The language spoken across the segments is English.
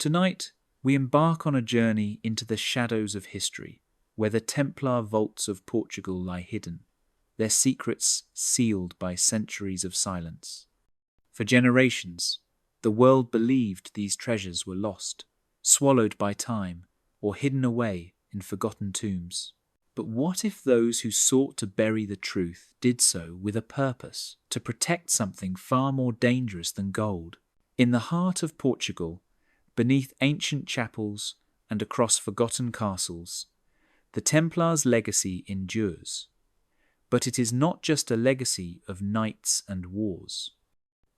Tonight, we embark on a journey into the shadows of history, where the Templar vaults of Portugal lie hidden, their secrets sealed by centuries of silence. For generations, the world believed these treasures were lost, swallowed by time, or hidden away in forgotten tombs. But what if those who sought to bury the truth did so with a purpose, to protect something far more dangerous than gold? In the heart of Portugal, beneath ancient chapels and across forgotten castles, the Templars' legacy endures. But it is not just a legacy of knights and wars.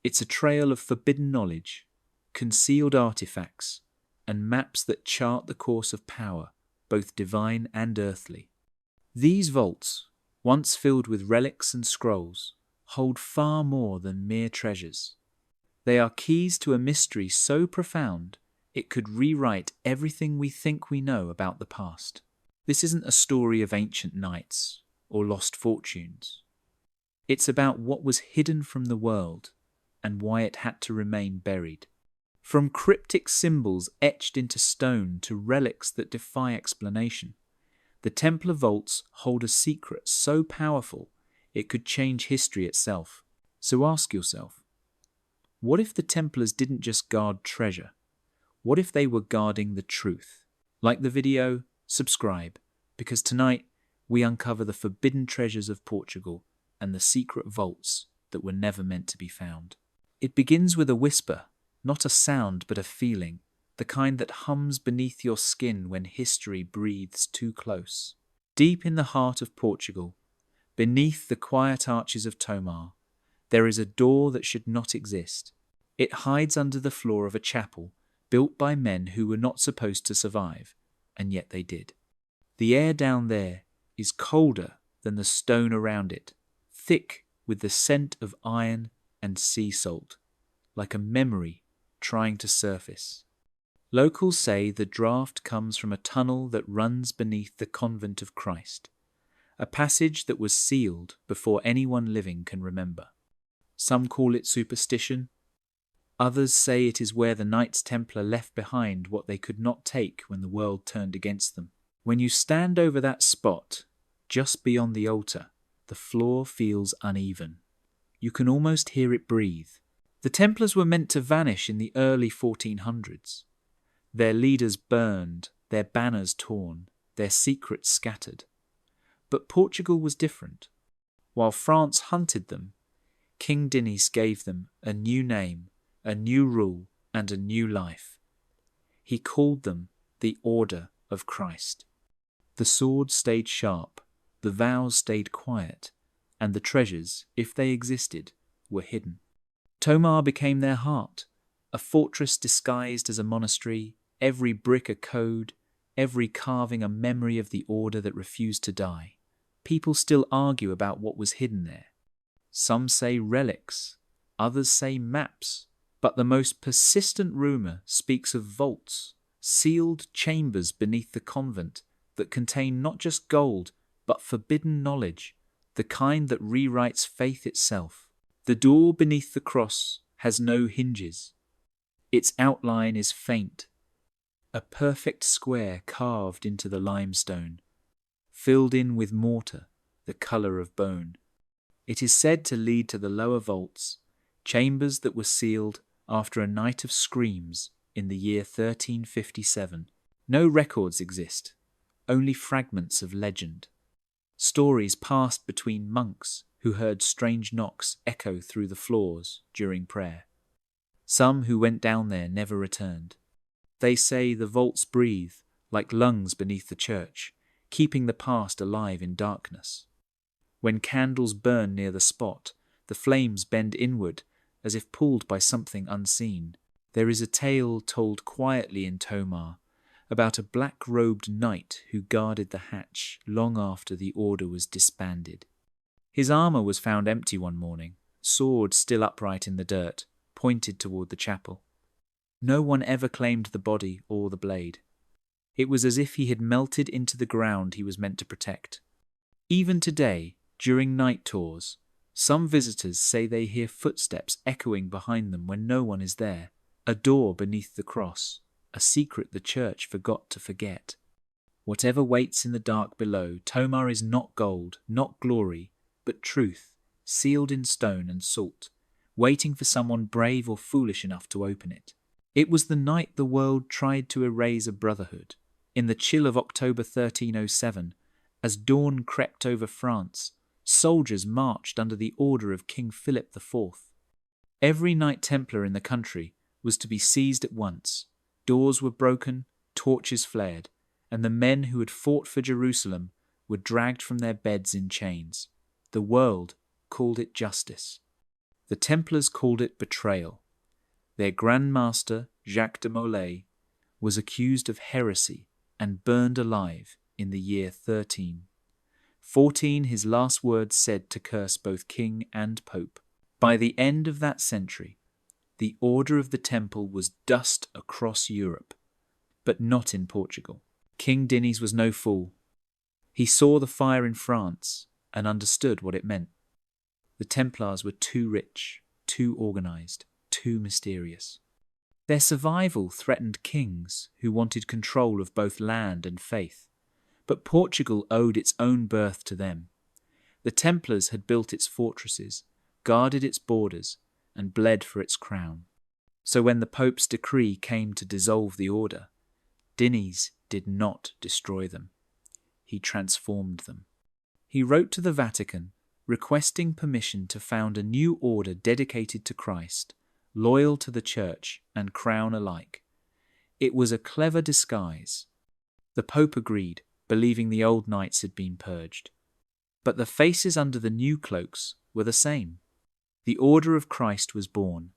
It's a trail of forbidden knowledge, concealed artifacts, and maps that chart the course of power, both divine and earthly. These vaults, once filled with relics and scrolls, hold far more than mere treasures. They are keys to a mystery so profound it could rewrite everything we think we know about the past. This isn't a story of ancient knights or lost fortunes. It's about what was hidden from the world and why it had to remain buried. From cryptic symbols etched into stone to relics that defy explanation, the Templar vaults hold a secret so powerful it could change history itself. So ask yourself, what if the Templars didn't just guard treasure? What if they were guarding the truth? Like the video, subscribe, because tonight we uncover the forbidden treasures of Portugal and the secret vaults that were never meant to be found. It begins with a whisper, not a sound but a feeling, the kind that hums beneath your skin when history breathes too close. Deep in the heart of Portugal, beneath the quiet arches of Tomar, there is a door that should not exist. It hides under the floor of a chapel built by men who were not supposed to survive, and yet they did. The air down there is colder than the stone around it, thick with the scent of iron and sea salt, like a memory trying to surface. Locals say the draft comes from a tunnel that runs beneath the convent of Christ, a passage that was sealed before anyone living can remember. Some call it superstition. Others say it is where the Knights Templar left behind what they could not take when the world turned against them. When you stand over that spot, just beyond the altar, the floor feels uneven. You can almost hear it breathe. The Templars were meant to vanish in the early 1400s. Their leaders burned, their banners torn, their secrets scattered. But Portugal was different. While France hunted them, King Dinis gave them a new name, a new rule, and a new life. He called them the Order of Christ. The sword stayed sharp, the vows stayed quiet, and the treasures, if they existed, were hidden. Tomar became their heart, a fortress disguised as a monastery, every brick a code, every carving a memory of the order that refused to die. People still argue about what was hidden there. Some say relics, others say maps, but the most persistent rumour speaks of vaults, sealed chambers beneath the convent that contain not just gold, but forbidden knowledge, the kind that rewrites faith itself. The door beneath the cross has no hinges. Its outline is faint, a perfect square carved into the limestone, filled in with mortar, the colour of bone. It is said to lead to the lower vaults, chambers that were sealed after a night of screams in the year 1357. No records exist, only fragments of legend. Stories passed between monks who heard strange knocks echo through the floors during prayer. Some who went down there never returned. They say the vaults breathe like lungs beneath the church, keeping the past alive in darkness. When candles burn near the spot, the flames bend inward as if pulled by something unseen. There is a tale told quietly in Tomar about a black-robed knight who guarded the hatch long after the order was disbanded. His armour was found empty one morning, sword still upright in the dirt, pointed toward the chapel. No one ever claimed the body or the blade. It was as if he had melted into the ground he was meant to protect. Even today, during night tours, some visitors say they hear footsteps echoing behind them when no one is there, a door beneath the cross, a secret the Church forgot to forget. Whatever waits in the dark below, Tomar is not gold, not glory, but truth, sealed in stone and salt, waiting for someone brave or foolish enough to open it. It was the night the world tried to erase a brotherhood. In the chill of October 1307, as dawn crept over France, soldiers marched under the order of King Philip IV. Every Knight Templar in the country was to be seized at once. Doors were broken, torches flared, and the men who had fought for Jerusalem were dragged from their beds in chains. The world called it justice. The Templars called it betrayal. Their Grand Master, Jacques de Molay, was accused of heresy and burned alive in the year 1314, his last words said to curse both king and pope. By the end of that century, the Order of the Temple was dust across Europe, but not in Portugal. King Diniz was no fool. He saw the fire in France and understood what it meant. The Templars were too rich, too organized, too mysterious. Their survival threatened kings who wanted control of both land and faith, but Portugal owed its own birth to them. The Templars had built its fortresses, guarded its borders, and bled for its crown. So when the Pope's decree came to dissolve the order, Diniz did not destroy them. He transformed them. He wrote to the Vatican, requesting permission to found a new order dedicated to Christ, loyal to the Church and crown alike. It was a clever disguise. The Pope agreed, believing the old knights had been purged. But the faces under the new cloaks were the same. The Order of Christ was born,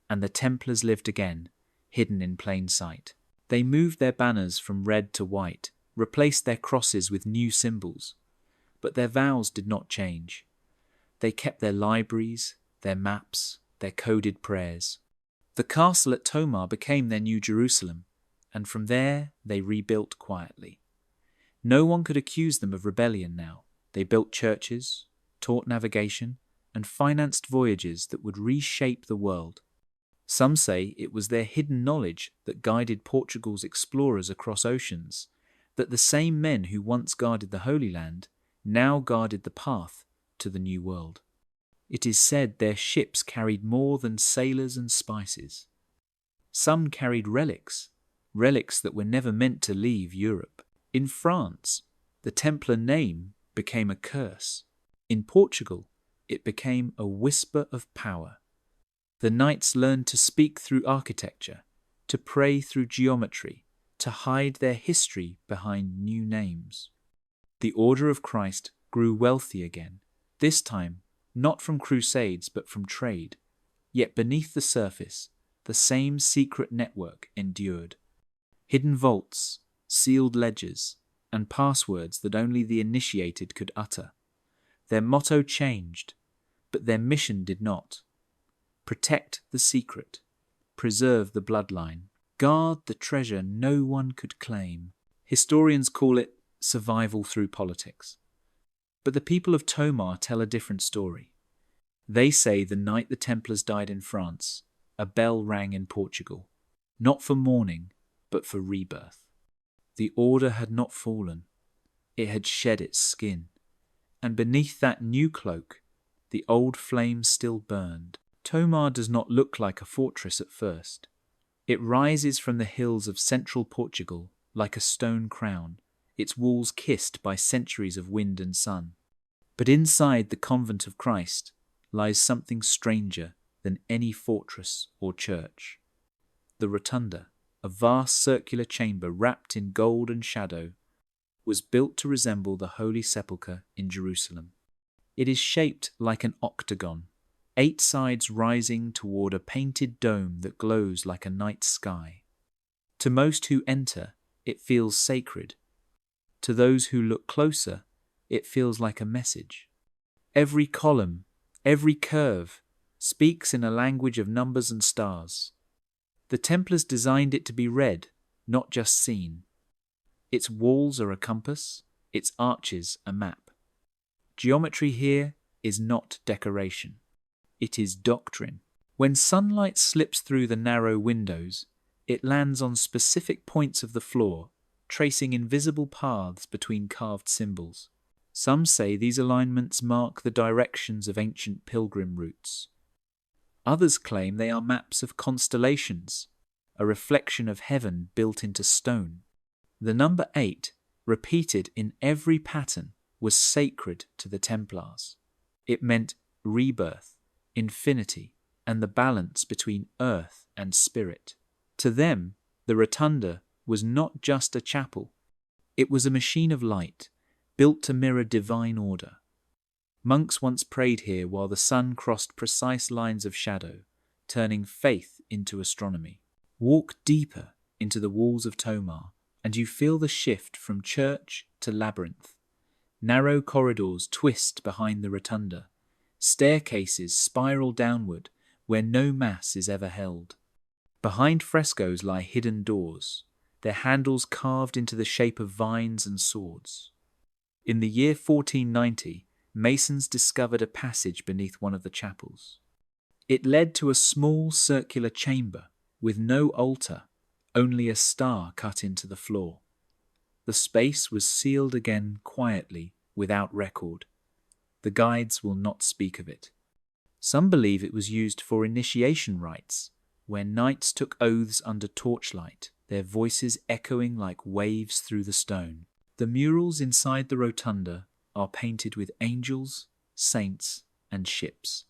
and the Templars lived again, hidden in plain sight. They moved their banners from red to white, replaced their crosses with new symbols. But their vows did not change. They kept their libraries, their maps, their coded prayers. The castle at Tomar became their new Jerusalem, and from there they rebuilt quietly. No one could accuse them of rebellion now. They built churches, taught navigation, and financed voyages that would reshape the world. Some say it was their hidden knowledge that guided Portugal's explorers across oceans, that the same men who once guarded the Holy Land now guarded the path to the New World. It is said their ships carried more than sailors and spices. Some carried relics that were never meant to leave Europe. In France, the Templar name became a curse. In Portugal, it became a whisper of power. The knights learned to speak through architecture, to pray through geometry, to hide their history behind new names. The Order of Christ grew wealthy again, this time not from crusades but from trade. Yet beneath the surface, the same secret network endured. Hidden vaults, sealed ledgers, and passwords that only the initiated could utter. Their motto changed, but their mission did not. Protect the secret, preserve the bloodline, guard the treasure no one could claim. Historians call it survival through politics. But the people of Tomar tell a different story. They say the night the Templars died in France, a bell rang in Portugal, not for mourning, but for rebirth. The order had not fallen, it had shed its skin, and beneath that new cloak, the old flame still burned. Tomar does not look like a fortress at first. It rises from the hills of central Portugal like a stone crown, its walls kissed by centuries of wind and sun. But inside the convent of Christ lies something stranger than any fortress or church. The rotunda, a vast circular chamber wrapped in gold and shadow, was built to resemble the Holy Sepulchre in Jerusalem. It is shaped like an octagon, 8 sides rising toward a painted dome that glows like a night sky. To most who enter, it feels sacred. To those who look closer, it feels like a message. Every column, every curve, speaks in a language of numbers and stars. The Templars designed it to be read, not just seen. Its walls are a compass, its arches a map. Geometry here is not decoration. It is doctrine. When sunlight slips through the narrow windows, It lands on specific points of the floor, tracing invisible paths between carved symbols. Some say these alignments mark the directions of ancient pilgrim routes. Others claim they are maps of constellations, a reflection of heaven built into stone. The number 8, repeated in every pattern, was sacred to the Templars. It meant rebirth, infinity, and the balance between earth and spirit. To them, the rotunda was not just a chapel. It was a machine of light, built to mirror divine order. Monks once prayed here while the sun crossed precise lines of shadow, turning faith into astronomy. Walk deeper into the walls of Tomar, and you feel the shift from church to labyrinth. Narrow corridors twist behind the rotunda. Staircases spiral downward where no mass is ever held. Behind frescoes lie hidden doors, their handles carved into the shape of vines and swords. In the year 1490, masons discovered a passage beneath one of the chapels. It led to a small circular chamber with no altar, only a star cut into the floor. The space was sealed again quietly, without record. The guides will not speak of it. Some believe it was used for initiation rites, where knights took oaths under torchlight, their voices echoing like waves through the stone. The murals inside the rotunda are painted with angels, saints, and ships.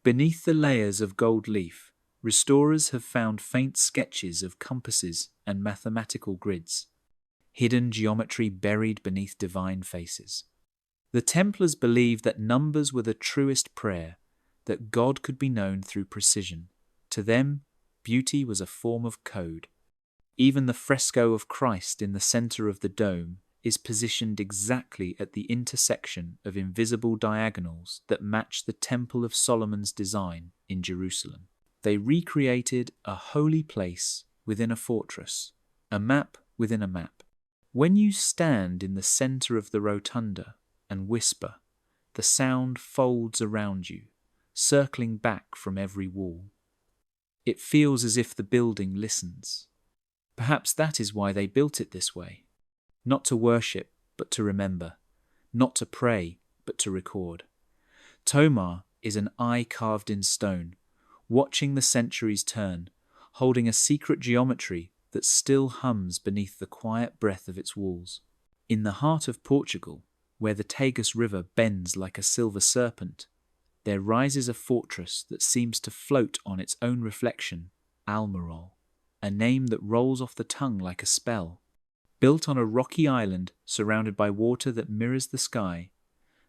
Beneath the layers of gold leaf, restorers have found faint sketches of compasses and mathematical grids, hidden geometry buried beneath divine faces. The Templars believed that numbers were the truest prayer, that God could be known through precision. To them, beauty was a form of code. Even the fresco of Christ in the center of the dome is positioned exactly at the intersection of invisible diagonals that match the Temple of Solomon's design in Jerusalem. They recreated a holy place within a fortress, a map within a map. When you stand in the center of the rotunda and whisper, the sound folds around you, circling back from every wall. It feels as if the building listens. Perhaps that is why they built it this way. Not to worship, but to remember. Not to pray, but to record. Tomar is an eye carved in stone, watching the centuries turn, holding a secret geometry that still hums beneath the quiet breath of its walls. In the heart of Portugal, where the Tagus River bends like a silver serpent, there rises a fortress that seems to float on its own reflection, Almirall, a name that rolls off the tongue like a spell. Built on a rocky island surrounded by water that mirrors the sky,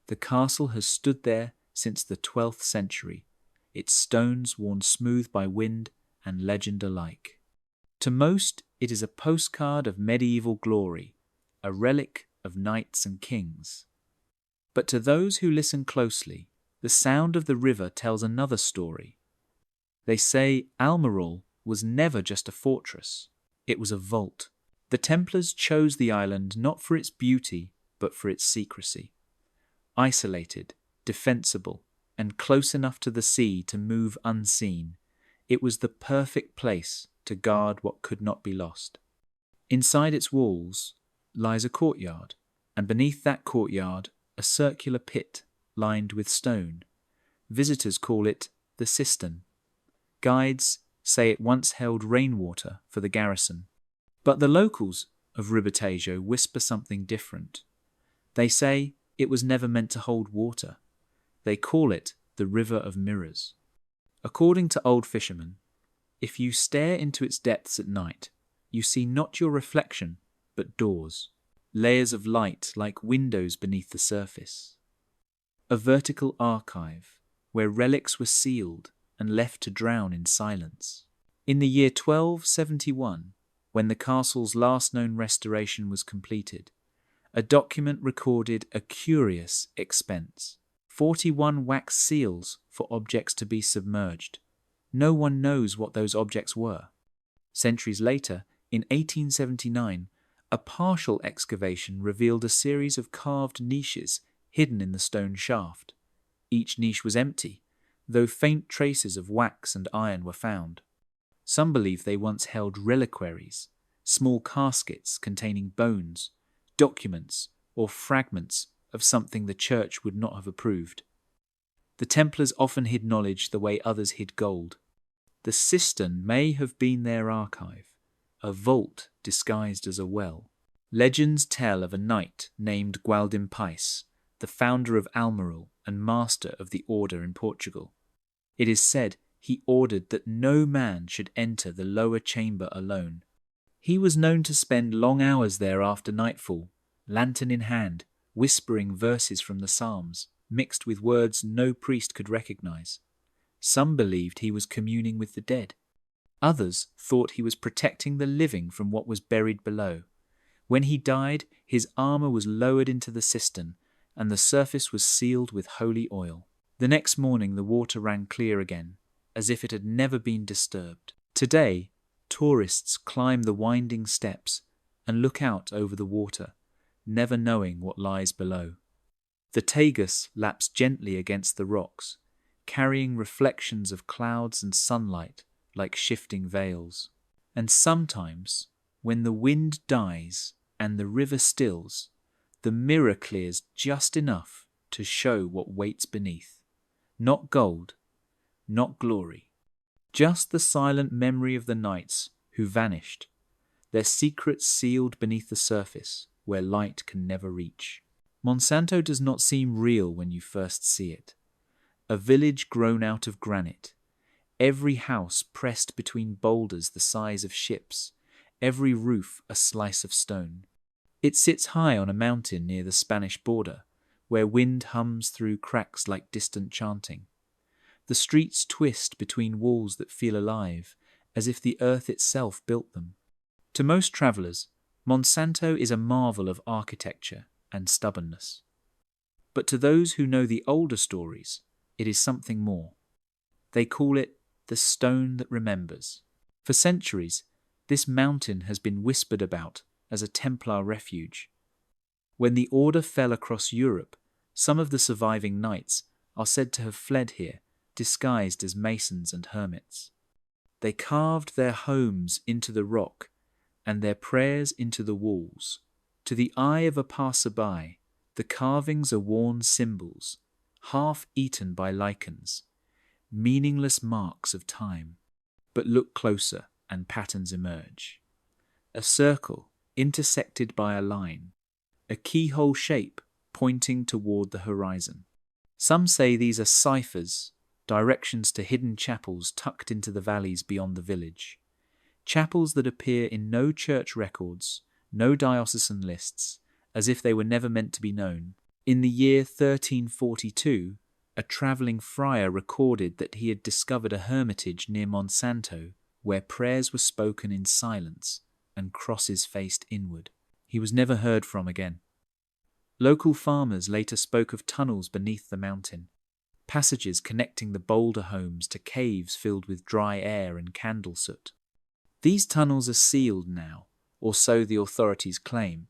the castle has stood there since the 12th century, its stones worn smooth by wind and legend alike. To most, it is a postcard of medieval glory, a relic of knights and kings. But to those who listen closely, the sound of the river tells another story. They say Almirall was never just a fortress, it was a vault. The Templars chose the island not for its beauty, but for its secrecy. Isolated, defensible, and close enough to the sea to move unseen, it was the perfect place to guard what could not be lost. Inside its walls lies a courtyard, and beneath that courtyard a circular pit lined with stone. Visitors call it the cistern. Guides say it once held rainwater for the garrison. But the locals of Ribatejo whisper something different. They say it was never meant to hold water. They call it the River of Mirrors. According to old fishermen, if you stare into its depths at night, you see not your reflection, but doors, layers of light like windows beneath the surface. A vertical archive where relics were sealed and left to drown in silence. In the year 1271, when the castle's last known restoration was completed, a document recorded a curious expense. 41 wax seals for objects to be submerged. No one knows what those objects were. Centuries later, in 1879, a partial excavation revealed a series of carved niches hidden in the stone shaft. Each niche was empty, though faint traces of wax and iron were found. Some believe they once held reliquaries, small caskets containing bones, documents, or fragments of something the church would not have approved. The Templars often hid knowledge the way others hid gold. The cistern may have been their archive, a vault disguised as a well. Legends tell of a knight named Pais, the founder of Almirall and master of the order in Portugal. It is said he ordered that no man should enter the lower chamber alone. He was known to spend long hours there after nightfall, lantern in hand, whispering verses from the Psalms, mixed with words no priest could recognize. Some believed he was communing with the dead. Others thought he was protecting the living from what was buried below. When he died, his armor was lowered into the cistern, and the surface was sealed with holy oil. The next morning the water ran clear again, as if it had never been disturbed. Today, tourists climb the winding steps and look out over the water, never knowing what lies below. The Tagus laps gently against the rocks, carrying reflections of clouds and sunlight like shifting veils. And sometimes, when the wind dies and the river stills, the mirror clears just enough to show what waits beneath. Not gold, not glory, just the silent memory of the knights who vanished, their secrets sealed beneath the surface where light can never reach. Monsanto does not seem real when you first see it. A village grown out of granite, every house pressed between boulders the size of ships, every roof a slice of stone. It sits high on a mountain near the Spanish border, where wind hums through cracks like distant chanting. The streets twist between walls that feel alive, as if the earth itself built them. To most travellers, Monsanto is a marvel of architecture and stubbornness. But to those who know the older stories, it is something more. They call it the stone that remembers. For centuries, this mountain has been whispered about as a Templar refuge. When the order fell across Europe, some of the surviving knights are said to have fled here, disguised as masons and hermits. They carved their homes into the rock and their prayers into the walls. To the eye of a passerby, the carvings are worn symbols, half eaten by lichens, meaningless marks of time. But look closer and patterns emerge. A circle intersected by a line, a keyhole shape pointing toward the horizon. Some say these are ciphers, directions to hidden chapels tucked into the valleys beyond the village. Chapels that appear in no church records, no diocesan lists, as if they were never meant to be known. In the year 1342, a travelling friar recorded that he had discovered a hermitage near Monsanto where prayers were spoken in silence and crosses faced inward. He was never heard from again. Local farmers later spoke of tunnels beneath the mountain, passages connecting the boulder homes to caves filled with dry air and candle soot. These tunnels are sealed now, or so the authorities claim.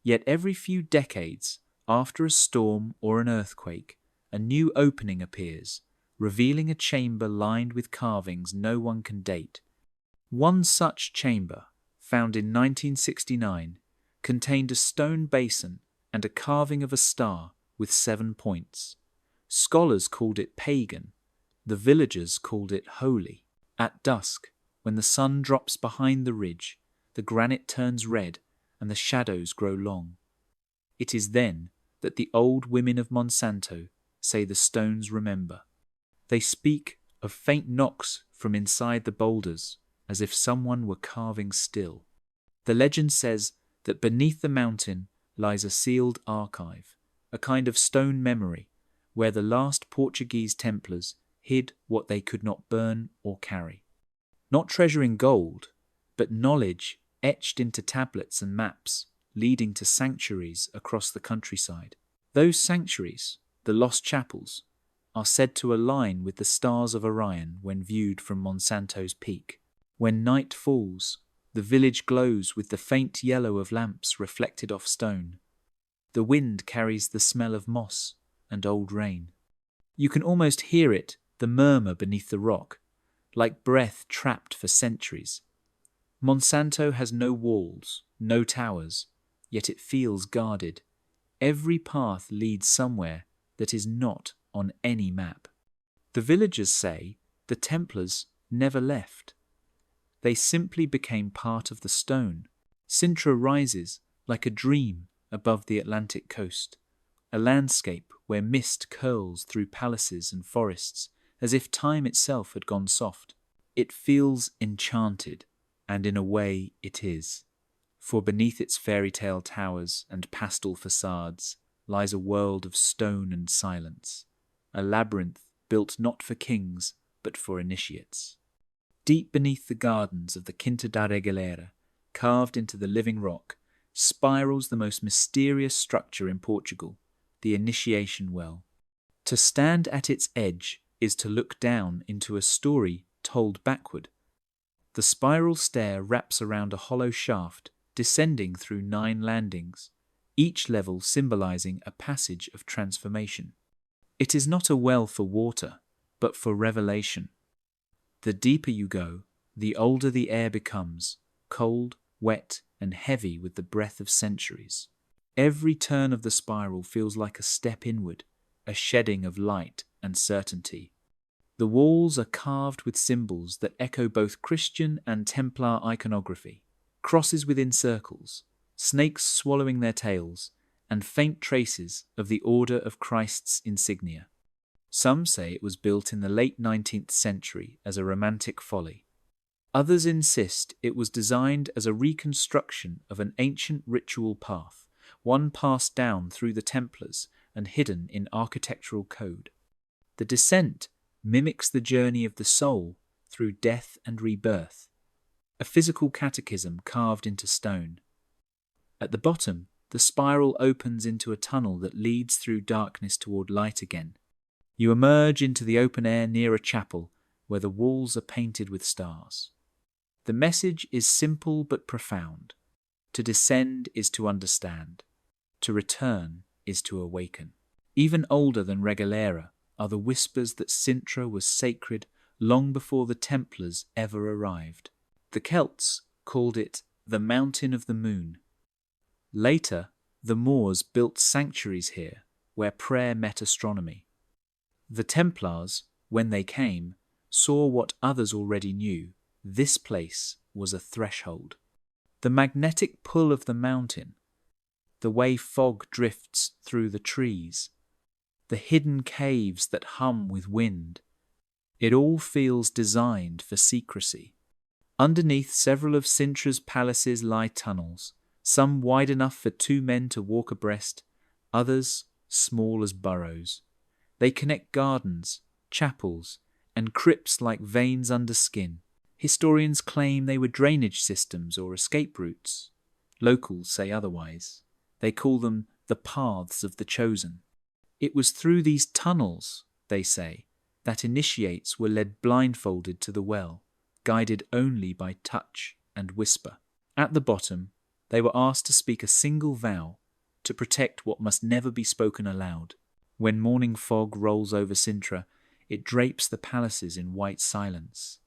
Yet every few decades, after a storm or an earthquake, a new opening appears, revealing a chamber lined with carvings no one can date. One such chamber, found in 1969, contained a stone basin and a carving of a star with 7 points. Scholars called it pagan, the villagers called it holy. At dusk, when the sun drops behind the ridge, the granite turns red and the shadows grow long. It is then that the old women of Monsanto say the stones remember. They speak of faint knocks from inside the boulders, as if someone were carving still. The legend says that beneath the mountain lies a sealed archive, a kind of stone memory, where the last Portuguese Templars hid what they could not burn or carry. Not treasuring gold, but knowledge etched into tablets and maps, leading to sanctuaries across the countryside. Those sanctuaries, the lost chapels, are said to align with the stars of Orion when viewed from Monsanto's peak. When night falls, the village glows with the faint yellow of lamps reflected off stone. The wind carries the smell of moss and old rain. You can almost hear it, the murmur beneath the rock, like breath trapped for centuries. Monsanto has no walls, no towers, yet it feels guarded. Every path leads somewhere that is not on any map. The villagers say the Templars never left. They simply became part of the stone. Sintra rises like a dream above the Atlantic coast, a landscape where mist curls through palaces and forests as if time itself had gone soft. It feels enchanted, and in a way it is. For beneath its fairy tale towers and pastel facades lies a world of stone and silence, a labyrinth built not for kings but for initiates. Deep beneath the gardens of the Quinta da Regalera, carved into the living rock, spirals the most mysterious structure in Portugal, the initiation well. To stand at its edge is to look down into a story told backward. The spiral stair wraps around a hollow shaft, descending through 9 landings, each level symbolizing a passage of transformation. It is not a well for water, but for revelation. The deeper you go, the older the air becomes, cold, wet, and heavy with the breath of centuries. Every turn of the spiral feels like a step inward, a shedding of light and certainty. The walls are carved with symbols that echo both Christian and Templar iconography, crosses within circles, snakes swallowing their tails, and faint traces of the Order of Christ's insignia. Some say it was built in the late 19th century as a romantic folly. Others insist it was designed as a reconstruction of an ancient ritual path, one passed down through the Templars and hidden in architectural code. The descent mimics the journey of the soul through death and rebirth, a physical catechism carved into stone. At the bottom, the spiral opens into a tunnel that leads through darkness toward light again. You emerge into the open air near a chapel where the walls are painted with stars. The message is simple but profound. To descend is to understand. To return is to awaken. Even older than Regalera are the whispers that Sintra was sacred long before the Templars ever arrived. The Celts called it the Mountain of the Moon. Later, the Moors built sanctuaries here where prayer met astronomy. The Templars, when they came, saw what others already knew. This place was a threshold. The magnetic pull of the mountain, the way fog drifts through the trees, the hidden caves that hum with wind, it all feels designed for secrecy. Underneath several of Sintra's palaces lie tunnels, some wide enough for 2 men to walk abreast, others small as burrows. They connect gardens, chapels, and crypts like veins under skin. Historians claim they were drainage systems or escape routes. Locals say otherwise. They call them the paths of the chosen. It was through these tunnels, they say, that initiates were led blindfolded to the well, guided only by touch and whisper. At the bottom, they were asked to speak a single vow to protect what must never be spoken aloud. When morning fog rolls over Sintra, it drapes the palaces in white silence.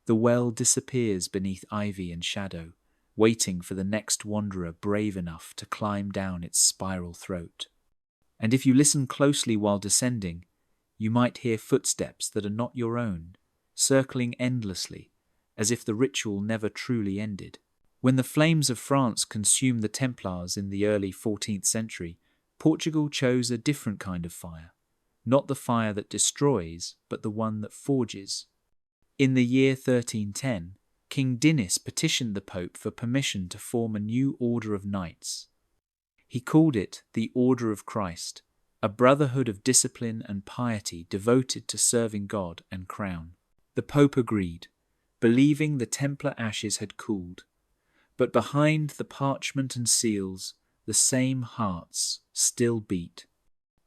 The well disappears beneath ivy and shadow, waiting for the next wanderer brave enough to climb down its spiral throat. And if you listen closely while descending, you might hear footsteps that are not your own, circling endlessly, as if the ritual never truly ended. When the flames of France consumed the Templars in the early 14th century, Portugal chose a different kind of fire, not the fire that destroys, but the one that forges. In the year 1310, King Dinis petitioned the Pope for permission to form a new order of knights. He called it the Order of Christ, a brotherhood of discipline and piety devoted to serving God and crown. The Pope agreed, believing the Templar ashes had cooled, but behind the parchment and seals, the same hearts still beat.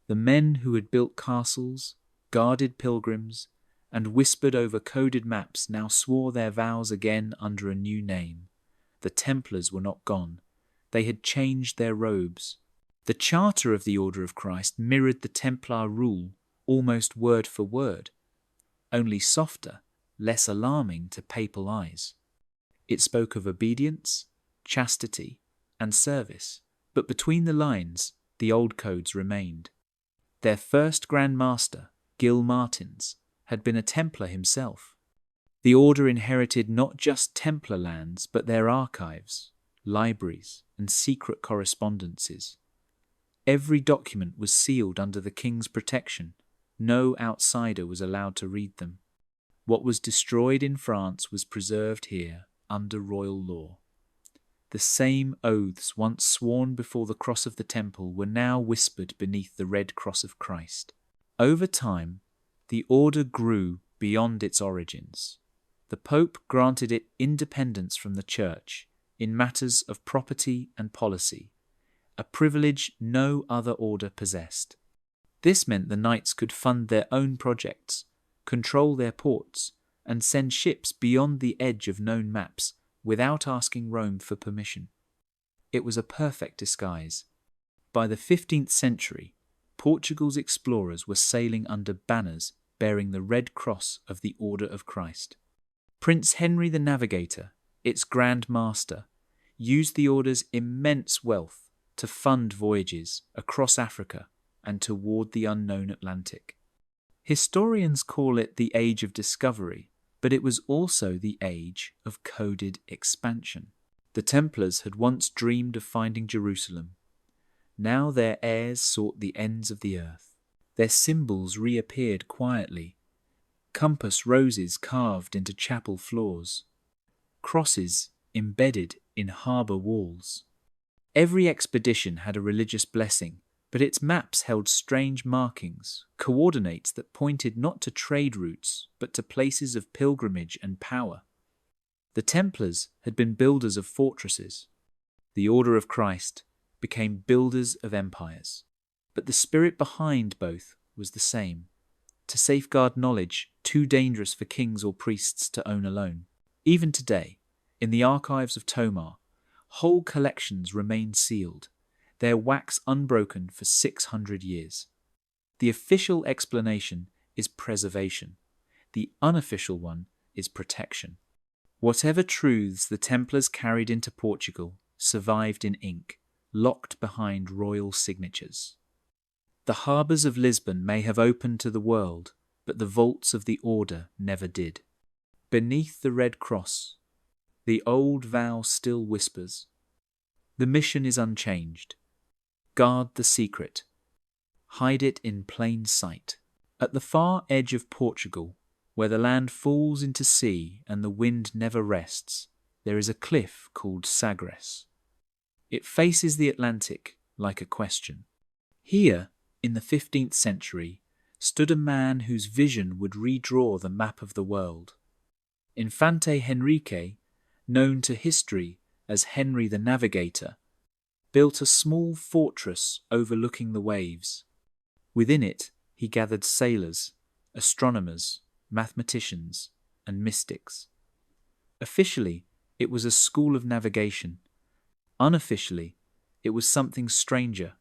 The men who had built castles, guarded pilgrims, and whispered over coded maps now swore their vows again under a new name. The Templars were not gone. They had changed their robes. The charter of the Order of Christ mirrored the Templar rule almost word for word, only softer less alarming to papal eyes. It spoke of obedience, chastity, and service, but between the lines, the old codes remained. Their first Grand Master, Gil Martins, had been a Templar himself. The order inherited not just Templar lands, but their archives, libraries, and secret correspondences. Every document was sealed under the king's protection. No outsider was allowed to read them. What was destroyed in France was preserved here under royal law. The same oaths once sworn before the cross of the temple were now whispered beneath the red cross of Christ. Over time, the order grew beyond its origins. The Pope granted it independence from the Church in matters of property and policy, a privilege no other order possessed. This meant the knights could fund their own projects, control their ports, and send ships beyond the edge of known maps without asking Rome for permission. It was a perfect disguise. By the 15th century, Portugal's explorers were sailing under banners bearing the red cross of the Order of Christ. Prince Henry the Navigator, its Grand Master, used the order's immense wealth to fund voyages across Africa and toward the unknown Atlantic. Historians call it the Age of Discovery, but it was also the age of coded expansion. The Templars had once dreamed of finding Jerusalem. Now their heirs sought the ends of the earth. Their symbols reappeared quietly. Compass roses carved into chapel floors. Crosses embedded in harbour walls. Every expedition had a religious blessing, but its maps held strange markings, coordinates that pointed not to trade routes, but to places of pilgrimage and power. The Templars had been builders of fortresses. The Order of Christ became builders of empires. But the spirit behind both was the same: to safeguard knowledge too dangerous for kings or priests to own alone. Even today, in the archives of Tomar, whole collections remain sealed, their wax unbroken for 600 years. The official explanation is preservation. The unofficial one is protection. Whatever truths the Templars carried into Portugal survived in ink, locked behind royal signatures. The harbours of Lisbon may have opened to the world, but the vaults of the Order never did. Beneath the red cross, the old vow still whispers. The mission is unchanged. Guard the secret. Hide it in plain sight. At the far edge of Portugal, where the land falls into sea and the wind never rests, there is a cliff called Sagres. It faces the Atlantic like a question. Here, in the 15th century, stood a man whose vision would redraw the map of the world. Infante Henrique, known to history as Henry the Navigator, built a small fortress overlooking the waves. Within it, he gathered sailors, astronomers, mathematicians, and mystics. Officially, it was a school of navigation. Unofficially, it was something stranger,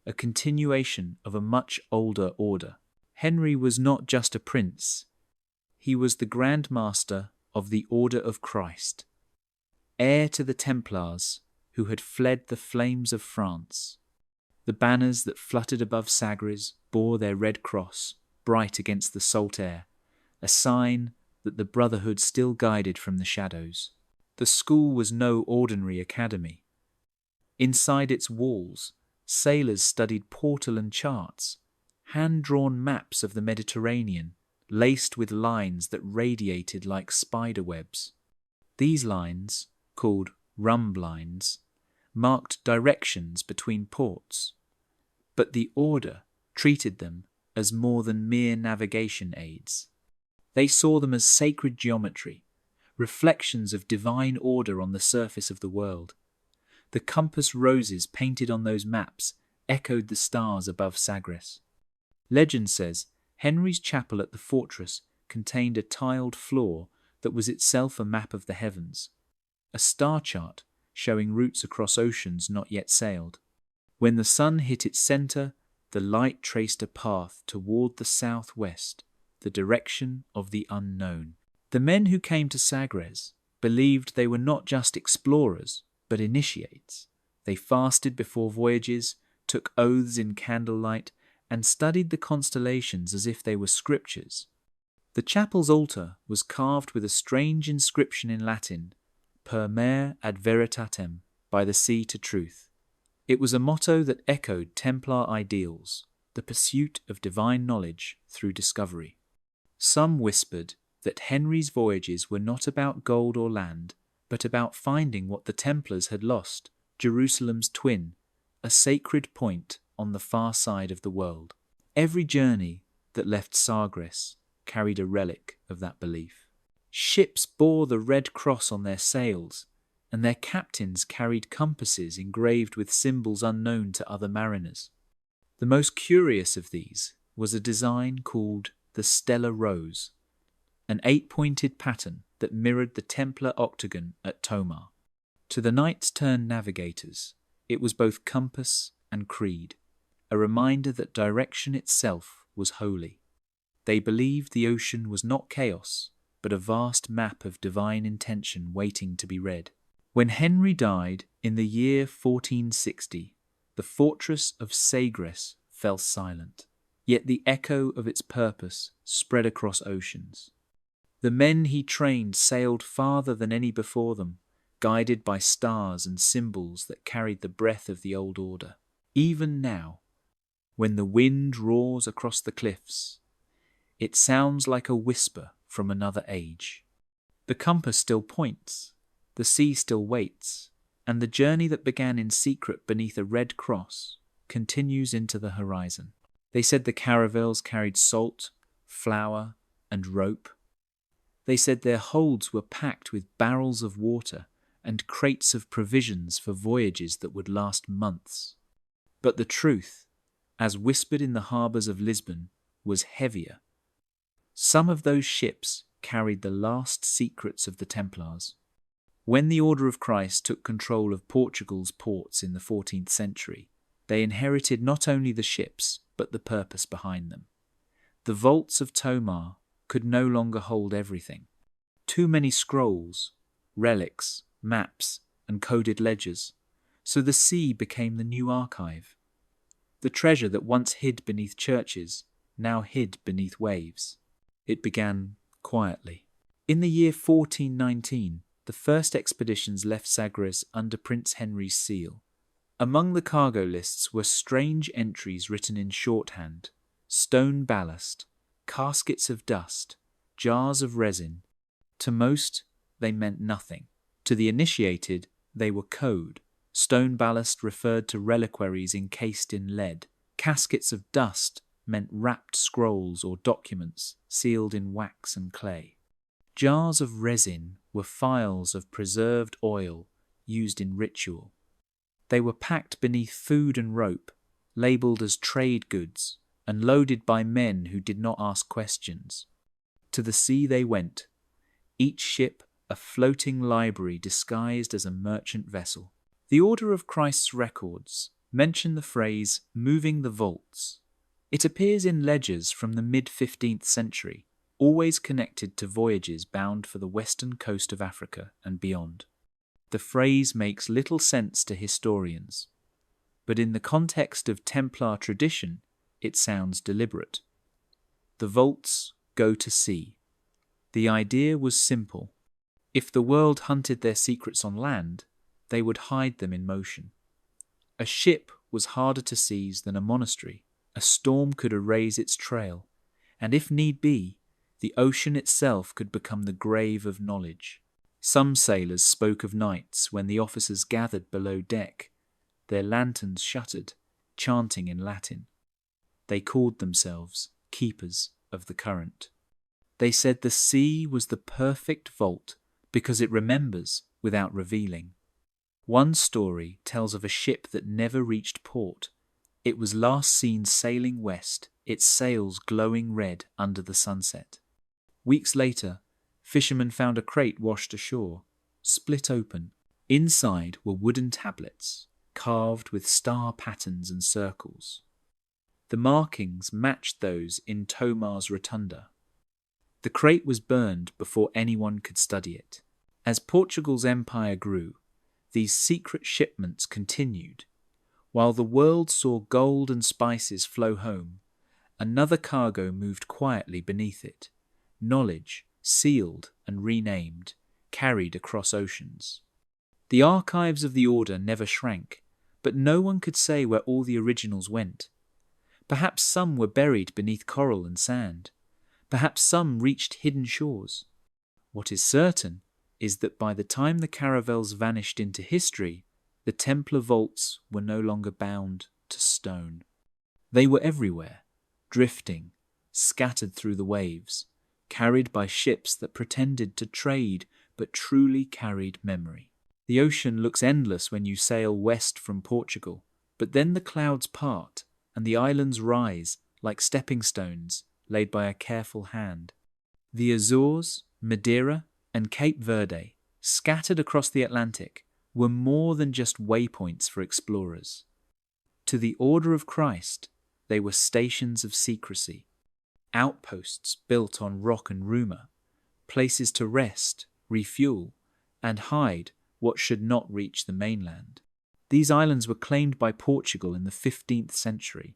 a continuation of a much older order. Henry was not just a prince. He was the Grand Master of the Order of Christ, heir to the Templars who had fled the flames of France. The banners that fluttered above Sagres bore their red cross, bright against the salt air, a sign that the Brotherhood still guided from the shadows. The school was no ordinary academy. Inside its walls, sailors studied portolan charts, hand-drawn maps of the Mediterranean, laced with lines that radiated like spider webs. These lines, called rumb lines, marked directions between ports, but the Order treated them as more than mere navigation aids. They saw them as sacred geometry, reflections of divine order on the surface of the world. The compass roses painted on those maps echoed the stars above Sagres. Legend says Henry's chapel at the fortress contained a tiled floor that was itself a map of the heavens, a star chart showing routes across oceans not yet sailed. When the sun hit its centre, the light traced a path toward the southwest, the direction of the unknown. The men who came to Sagres believed they were not just explorers, but initiates. They fasted before voyages, took oaths in candlelight, and studied the constellations as if they were scriptures. The chapel's altar was carved with a strange inscription in Latin, per mare ad veritatem, by the sea to truth. It was a motto that echoed Templar ideals, the pursuit of divine knowledge through discovery. Some whispered that Henry's voyages were not about gold or land, but about finding what the Templars had lost, Jerusalem's twin, a sacred point on the far side of the world. Every journey that left Sagres carried a relic of that belief. Ships bore the red cross on their sails, and their captains carried compasses engraved with symbols unknown to other mariners. The most curious of these was a design called the Stellar Rose, an 8-pointed pattern that mirrored the Templar octagon at Tomar. To the knights-turned navigators, it was both compass and creed, a reminder that direction itself was holy. They believed the ocean was not chaos, but a vast map of divine intention waiting to be read. When Henry died in the year 1460, the fortress of Sagres fell silent, yet the echo of its purpose spread across oceans. The men he trained sailed farther than any before them, guided by stars and symbols that carried the breath of the old order. Even now, when the wind roars across the cliffs, it sounds like a whisper from another age. The compass still points, the sea still waits, and the journey that began in secret beneath a red cross continues into the horizon. They said the caravels carried salt, flour, and rope. They said their holds were packed with barrels of water and crates of provisions for voyages that would last months. But the truth, as whispered in the harbours of Lisbon, was heavier. Some of those ships carried the last secrets of the Templars. When the Order of Christ took control of Portugal's ports in the 14th century, they inherited not only the ships, but the purpose behind them. The vaults of Tomar could no longer hold everything. Too many scrolls, relics, maps, and coded ledgers, so the sea became the new archive. The treasure that once hid beneath churches now hid beneath waves. It began quietly. In the year 1419, the first expeditions left Sagres under Prince Henry's seal. Among the cargo lists were strange entries written in shorthand, stone ballast, caskets of dust, jars of resin. To most, they meant nothing. To the initiated, they were code. Stone ballast referred to reliquaries encased in lead. Caskets of dust meant wrapped scrolls or documents sealed in wax and clay. Jars of resin were phials of preserved oil used in ritual. They were packed beneath food and rope, labelled as trade goods, and loaded by men who did not ask questions. To the sea they went, each ship a floating library disguised as a merchant vessel. The Order of Christ's records mention the phrase moving the vaults. It appears in ledgers from the mid-15th century, always connected to voyages bound for the western coast of Africa and beyond. The phrase makes little sense to historians, but in the context of Templar tradition, it sounds deliberate. The vaults go to sea. The idea was simple. If the world hunted their secrets on land, they would hide them in motion. A ship was harder to seize than a monastery. A storm could erase its trail, and if need be, the ocean itself could become the grave of knowledge. Some sailors spoke of nights when the officers gathered below deck, their lanterns shuttered, chanting in Latin. They called themselves keepers of the current. They said the sea was the perfect vault because it remembers without revealing. One story tells of a ship that never reached port. It was last seen sailing west, its sails glowing red under the sunset. Weeks later, fishermen found a crate washed ashore, split open. Inside were wooden tablets, carved with star patterns and circles. The markings matched those in Tomar's rotunda. The crate was burned before anyone could study it. As Portugal's empire grew, these secret shipments continued. While the world saw gold and spices flow home, another cargo moved quietly beneath it, knowledge, sealed and renamed, carried across oceans. The archives of the order never shrank, but no one could say where all the originals went. Perhaps some were buried beneath coral and sand. Perhaps some reached hidden shores. What is certain is that by the time the caravels vanished into history, the Templar vaults were no longer bound to stone. They were everywhere, drifting, scattered through the waves, carried by ships that pretended to trade but truly carried memory. The ocean looks endless when you sail west from Portugal, but then the clouds part and the islands rise like stepping stones laid by a careful hand. The Azores, Madeira, and Cape Verde, scattered across the Atlantic, were more than just waypoints for explorers. To the Order of Christ, they were stations of secrecy, outposts built on rock and rumour, places to rest, refuel, and hide what should not reach the mainland. These islands were claimed by Portugal in the 15th century.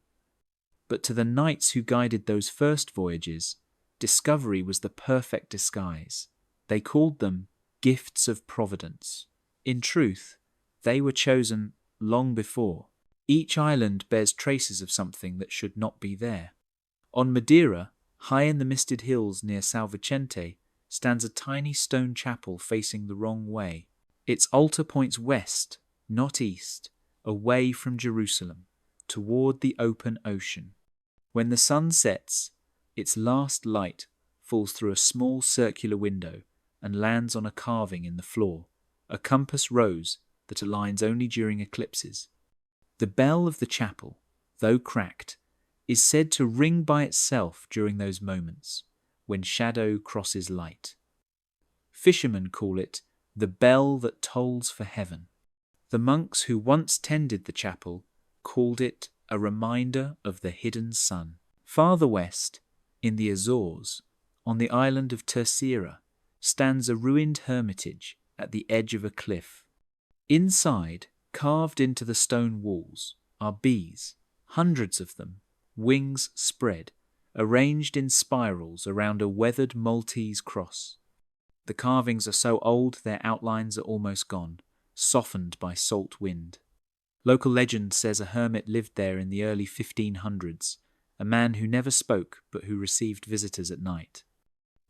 But to the knights who guided those first voyages, discovery was the perfect disguise. They called them gifts of providence. In truth, they were chosen long before. Each island bears traces of something that should not be there. On Madeira, high in the misted hills near São Vicente, stands a tiny stone chapel facing the wrong way. Its altar points west, not east, away from Jerusalem, toward the open ocean. When the sun sets, its last light falls through a small circular window and lands on a carving in the floor, a compass rose that aligns only during eclipses. The bell of the chapel, though cracked, is said to ring by itself during those moments when shadow crosses light. Fishermen call it the bell that tolls for heaven. The monks who once tended the chapel called it a reminder of the hidden sun. Farther west, in the Azores, on the island of Terceira, stands a ruined hermitage at the edge of a cliff. Inside, carved into the stone walls, are bees, hundreds of them, wings spread, arranged in spirals around a weathered Maltese cross. The carvings are so old their outlines are almost gone, softened by salt wind. Local legend says a hermit lived there in the early 1500s, a man who never spoke but who received visitors at night.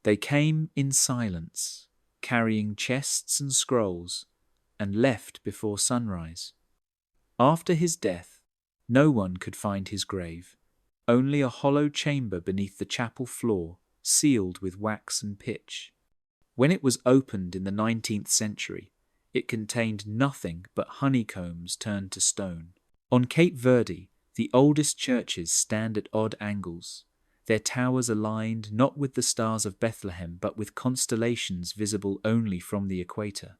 They came in silence, carrying chests and scrolls, and left before sunrise. After his death, no one could find his grave, only a hollow chamber beneath the chapel floor, sealed with wax and pitch. When it was opened in the 19th century, it contained nothing but honeycombs turned to stone. On Cape Verde, the oldest churches stand at odd angles, their towers aligned not with the stars of Bethlehem but with constellations visible only from the equator.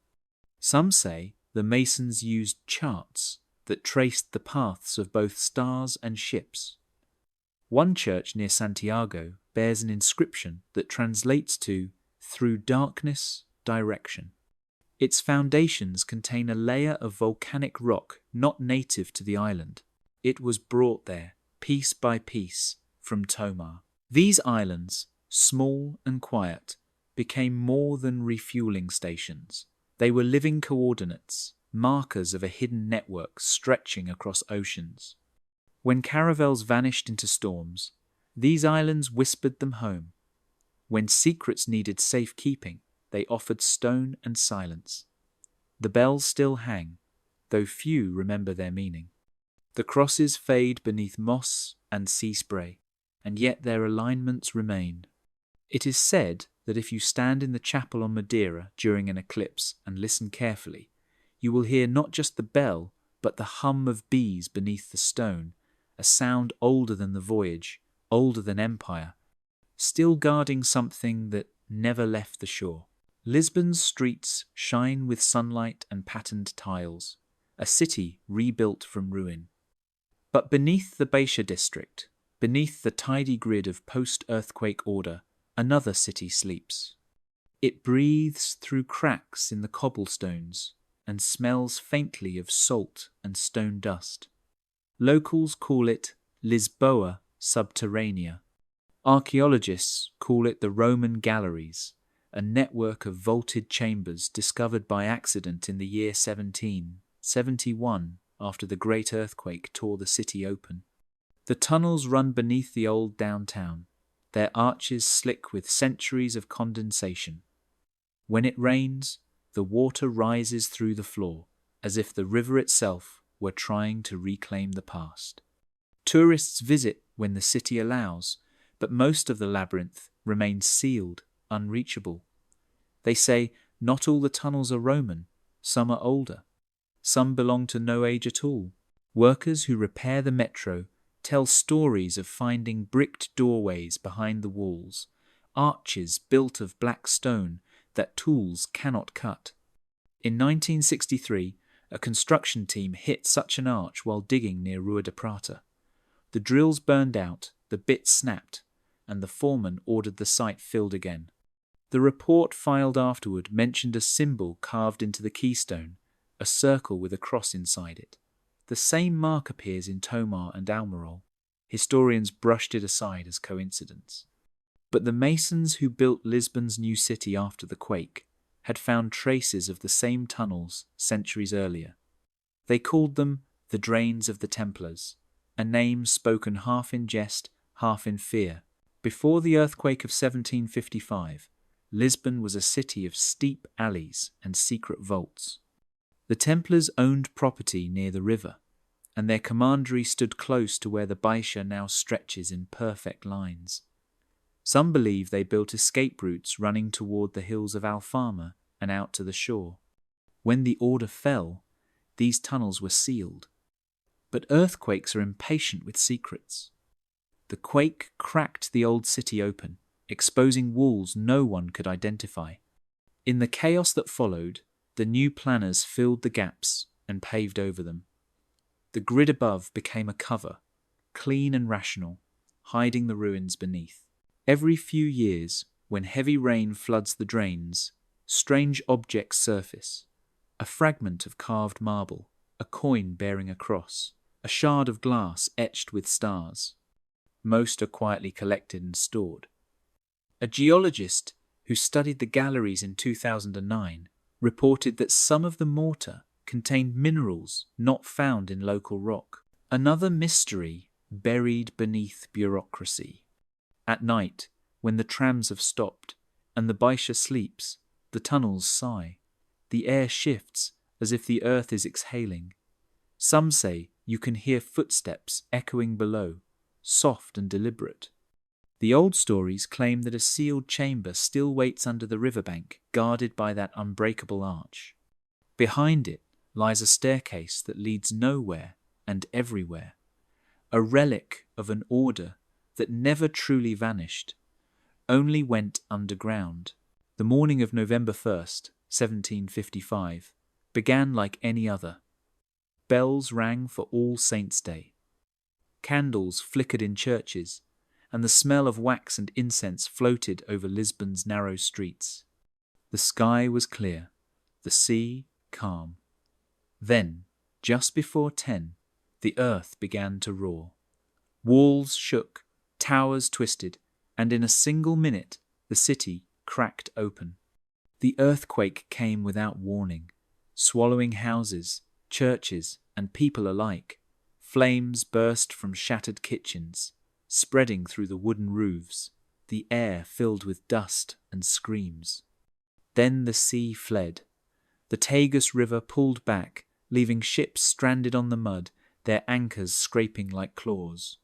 Some say the masons used charts that traced the paths of both stars and ships. One church near Santiago bears an inscription that translates to "through darkness, direction." Its foundations contain a layer of volcanic rock not native to the island. It was brought there, piece by piece, from Tomar. These islands, small and quiet, became more than refueling stations. They were living coordinates, markers of a hidden network stretching across oceans. When caravels vanished into storms, these islands whispered them home. When secrets needed safekeeping, they offered stone and silence. The bells still hang, though few remember their meaning. The crosses fade beneath moss and sea spray, and yet their alignments remain. It is said that if you stand in the chapel on Madeira during an eclipse and listen carefully, you will hear not just the bell, but the hum of bees beneath the stone, a sound older than the voyage, older than empire, still guarding something that never left the shore. Lisbon's streets shine with sunlight and patterned tiles, a city rebuilt from ruin. But beneath the Baixa district, beneath the tidy grid of post-earthquake order, another city sleeps. It breathes through cracks in the cobblestones and smells faintly of salt and stone dust. Locals call it Lisboa Subterranea. Archaeologists call it the Roman Galleries, a network of vaulted chambers discovered by accident in the year 1771 after the Great Earthquake tore the city open. The tunnels run beneath the old downtown, their arches slick with centuries of condensation. When it rains, the water rises through the floor, as if the river itself were trying to reclaim the past. Tourists visit when the city allows, but most of the labyrinth remains sealed, unreachable. They say not all the tunnels are Roman, some are older. Some belong to no age at all. Workers who repair the metro tell stories of finding bricked doorways behind the walls, arches built of black stone that tools cannot cut. In 1963, a construction team hit such an arch while digging near Rua de Prata. The drills burned out, the bit snapped, and the foreman ordered the site filled again. The report filed afterward mentioned a symbol carved into the keystone, a circle with a cross inside it. The same mark appears in Tomar and Almirol. Historians brushed it aside as coincidence. But the masons who built Lisbon's new city after the quake had found traces of the same tunnels centuries earlier. They called them the Drains of the Templars, a name spoken half in jest, half in fear. Before the earthquake of 1755, Lisbon was a city of steep alleys and secret vaults. The Templars owned property near the river, and their commandery stood close to where the Baixa now stretches in perfect lines. Some believe they built escape routes running toward the hills of Alfama and out to the shore. When the order fell, these tunnels were sealed. But earthquakes are impatient with secrets. The quake cracked the old city open, exposing walls no one could identify. In the chaos that followed, the new planners filled the gaps and paved over them. The grid above became a cover, clean and rational, hiding the ruins beneath. Every few years, when heavy rain floods the drains, strange objects surface. A fragment of carved marble, a coin bearing a cross, a shard of glass etched with stars. Most are quietly collected and stored. A geologist who studied the galleries in 2009 reported that some of the mortar contained minerals not found in local rock. Another mystery buried beneath bureaucracy. At night, when the trams have stopped and the Baixa sleeps, the tunnels sigh. The air shifts as if the earth is exhaling. Some say you can hear footsteps echoing below, soft and deliberate. The old stories claim that a sealed chamber still waits under the riverbank, guarded by that unbreakable arch. Behind it lies a staircase that leads nowhere and everywhere, a relic of an order that never truly vanished, only went underground. The morning of November 1st, 1755, began like any other. Bells rang for All Saints' Day. Candles flickered in churches, and the smell of wax and incense floated over Lisbon's narrow streets. The sky was clear, the sea calm. Then, just before 10, the earth began to roar. Walls shook, towers twisted, and in a single minute the city cracked open. The earthquake came without warning, swallowing houses, churches, and people alike. Flames burst from shattered kitchens, spreading through the wooden roofs, the air filled with dust and screams. Then the sea fled. The Tagus River pulled back, leaving ships stranded on the mud, their anchors scraping like claws.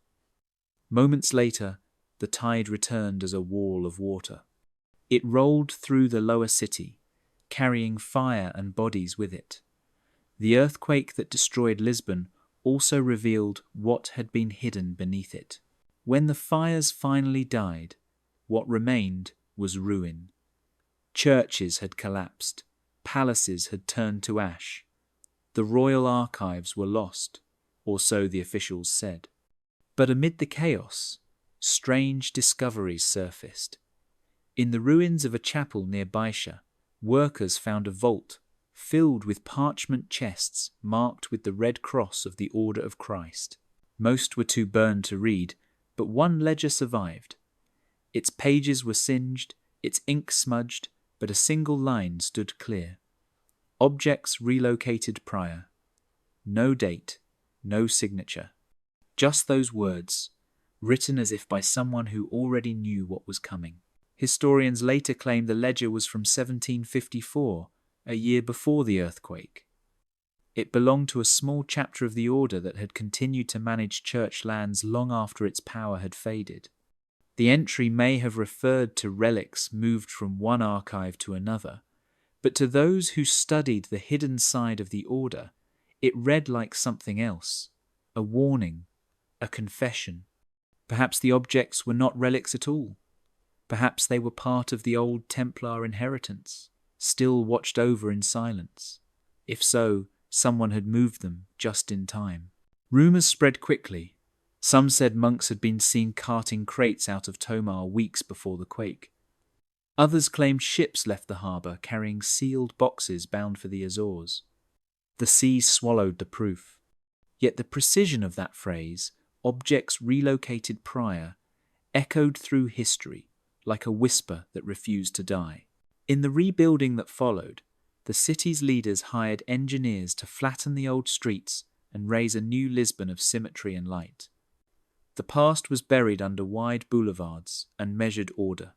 Moments later, the tide returned as a wall of water. It rolled through the lower city, carrying fire and bodies with it. The earthquake that destroyed Lisbon also revealed what had been hidden beneath it. When the fires finally died, what remained was ruin. Churches had collapsed, palaces had turned to ash. The royal archives were lost, or so the officials said. But amid the chaos, strange discoveries surfaced. In the ruins of a chapel near Baisha, workers found a vault filled with parchment chests marked with the red cross of the Order of Christ. Most were too burned to read, but one ledger survived. Its pages were singed, its ink smudged, but a single line stood clear. Objects relocated prior. No date, no signature. Just those words, written as if by someone who already knew what was coming. Historians later claim the ledger was from 1754, a year before the earthquake. It belonged to a small chapter of the order that had continued to manage church lands long after its power had faded. The entry may have referred to relics moved from one archive to another, but to those who studied the hidden side of the order, it read like something else, a warning, a confession. Perhaps the objects were not relics at all. Perhaps they were part of the old Templar inheritance, still watched over in silence. If so, someone had moved them just in time. Rumours spread quickly. Some said monks had been seen carting crates out of Tomar weeks before the quake. Others claimed ships left the harbour carrying sealed boxes bound for the Azores. The sea swallowed the proof. Yet the precision of that phrase, objects relocated prior, echoed through history like a whisper that refused to die. In the rebuilding that followed, the city's leaders hired engineers to flatten the old streets and raise a new Lisbon of symmetry and light. The past was buried under wide boulevards and measured order,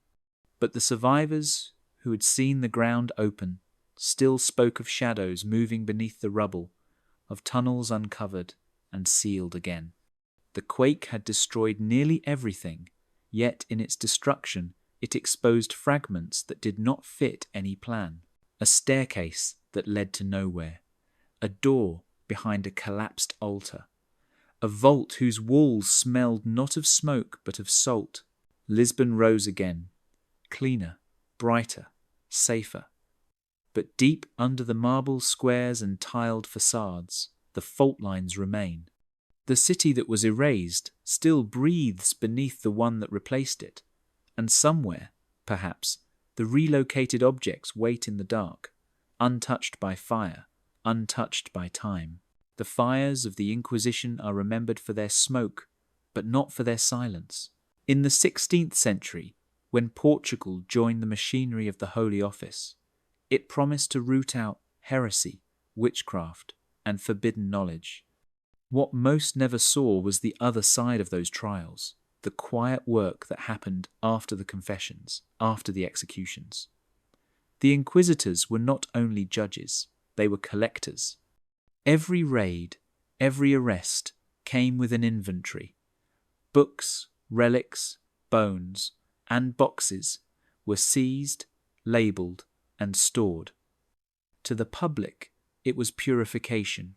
but the survivors, who had seen the ground open, still spoke of shadows moving beneath the rubble, of tunnels uncovered and sealed again. The quake had destroyed nearly everything, yet in its destruction it exposed fragments that did not fit any plan. A staircase that led to nowhere, a door behind a collapsed altar, a vault whose walls smelled not of smoke but of salt. Lisbon rose again, cleaner, brighter, safer. But deep under the marble squares and tiled facades, the fault lines remain. The city that was erased still breathes beneath the one that replaced it, and somewhere, perhaps, the relocated objects wait in the dark, untouched by fire, untouched by time. The fires of the Inquisition are remembered for their smoke, but not for their silence. In the 16th century, when Portugal joined the machinery of the Holy Office, it promised to root out heresy, witchcraft, and forbidden knowledge. What most never saw was the other side of those trials, the quiet work that happened after the confessions, after the executions. The inquisitors were not only judges, they were collectors. Every raid, every arrest came with an inventory. Books, relics, bones, and boxes were seized, labelled, and stored. To the public, it was purification.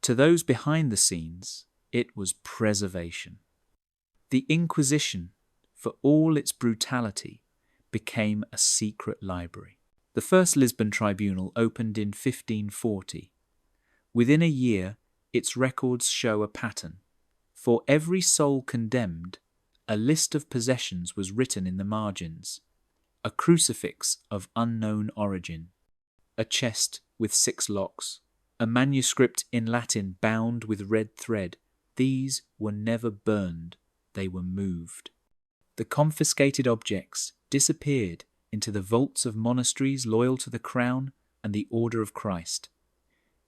To those behind the scenes, it was preservation. The Inquisition, for all its brutality, became a secret library. The first Lisbon tribunal opened in 1540. Within a year, its records show a pattern. For every soul condemned, a list of possessions was written in the margins. A crucifix of unknown origin, a chest with 6 locks, a manuscript in Latin bound with red thread. These were never burned, they were moved. The confiscated objects disappeared into the vaults of monasteries loyal to the crown and the Order of Christ.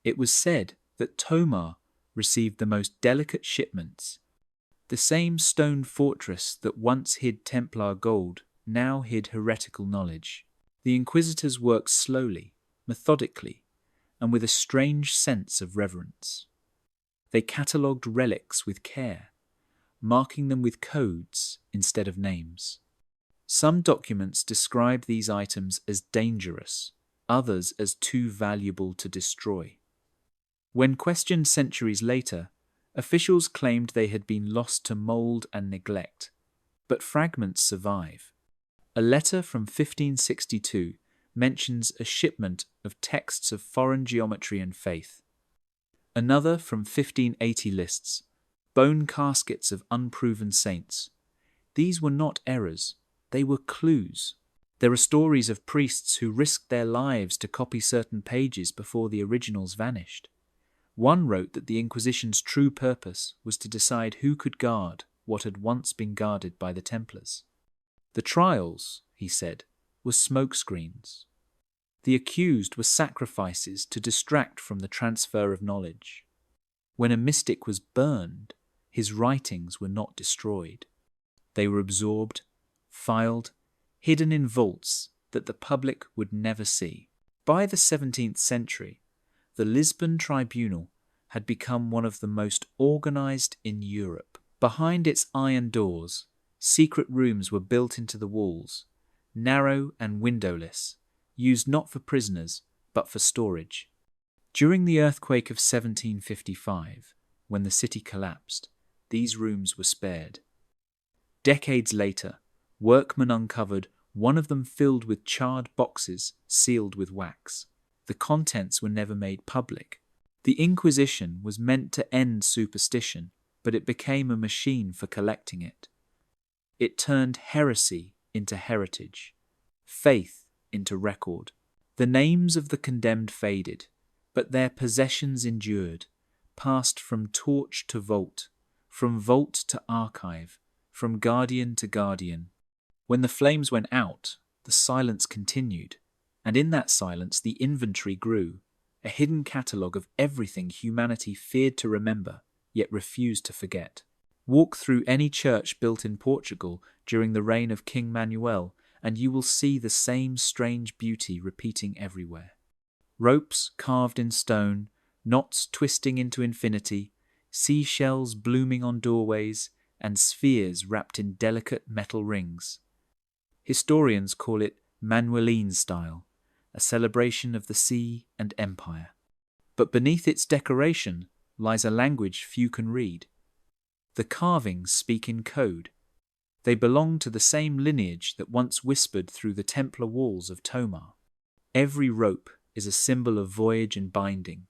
It was said that Tomar received the most delicate shipments. The same stone fortress that once hid Templar gold now hid heretical knowledge. The inquisitors worked slowly, methodically, and with a strange sense of reverence. They catalogued relics with care, marking them with codes instead of names. Some documents describe these items as dangerous, others as too valuable to destroy. When questioned centuries later, officials claimed they had been lost to mould and neglect, but fragments survive. A letter from 1562 mentions a shipment of texts of foreign geometry and faith. Another from 1580 lists bone caskets of unproven saints. These were not errors, they were clues. There are stories of priests who risked their lives to copy certain pages before the originals vanished. One wrote that the Inquisition's true purpose was to decide who could guard what had once been guarded by the Templars. The trials, he said, were smokescreens. The accused were sacrifices to distract from the transfer of knowledge. When a mystic was burned, his writings were not destroyed. They were absorbed, filed, hidden in vaults that the public would never see. By the 17th century, the Lisbon Tribunal had become one of the most organized in Europe. Behind its iron doors, secret rooms were built into the walls, narrow and windowless, used not for prisoners but for storage. During the earthquake of 1755, when the city collapsed, these rooms were spared. Decades later, workmen uncovered one of them filled with charred boxes sealed with wax. The contents were never made public. The Inquisition was meant to end superstition, but it became a machine for collecting it. It turned heresy into heritage, faith into record. The names of the condemned faded, but their possessions endured, passed from torch to vault, from vault to archive, from guardian to guardian. When the flames went out, the silence continued, and in that silence the inventory grew, a hidden catalogue of everything humanity feared to remember, yet refused to forget. Walk through any church built in Portugal during the reign of King Manuel, and you will see the same strange beauty repeating everywhere. Ropes carved in stone, knots twisting into infinity, seashells blooming on doorways, and spheres wrapped in delicate metal rings. Historians call it Manueline style, a celebration of the sea and empire. But beneath its decoration lies a language few can read. The carvings speak in code. They belong to the same lineage that once whispered through the Templar walls of Tomar. Every rope is a symbol of voyage and binding,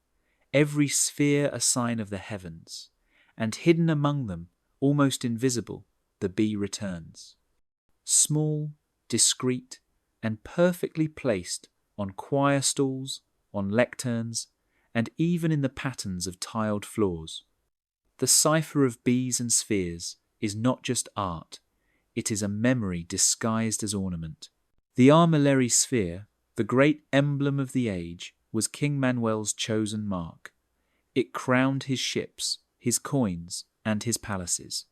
every sphere a sign of the heavens, and hidden among them, almost invisible, the bee returns. Small, discreet, and perfectly placed on choir stalls, on lecterns, and even in the patterns of tiled floors. The cipher of bees and spheres is not just art, it is a memory disguised as ornament. The armillary sphere, the great emblem of the age, was King Manuel's chosen mark. It crowned his ships, his coins, and his palaces.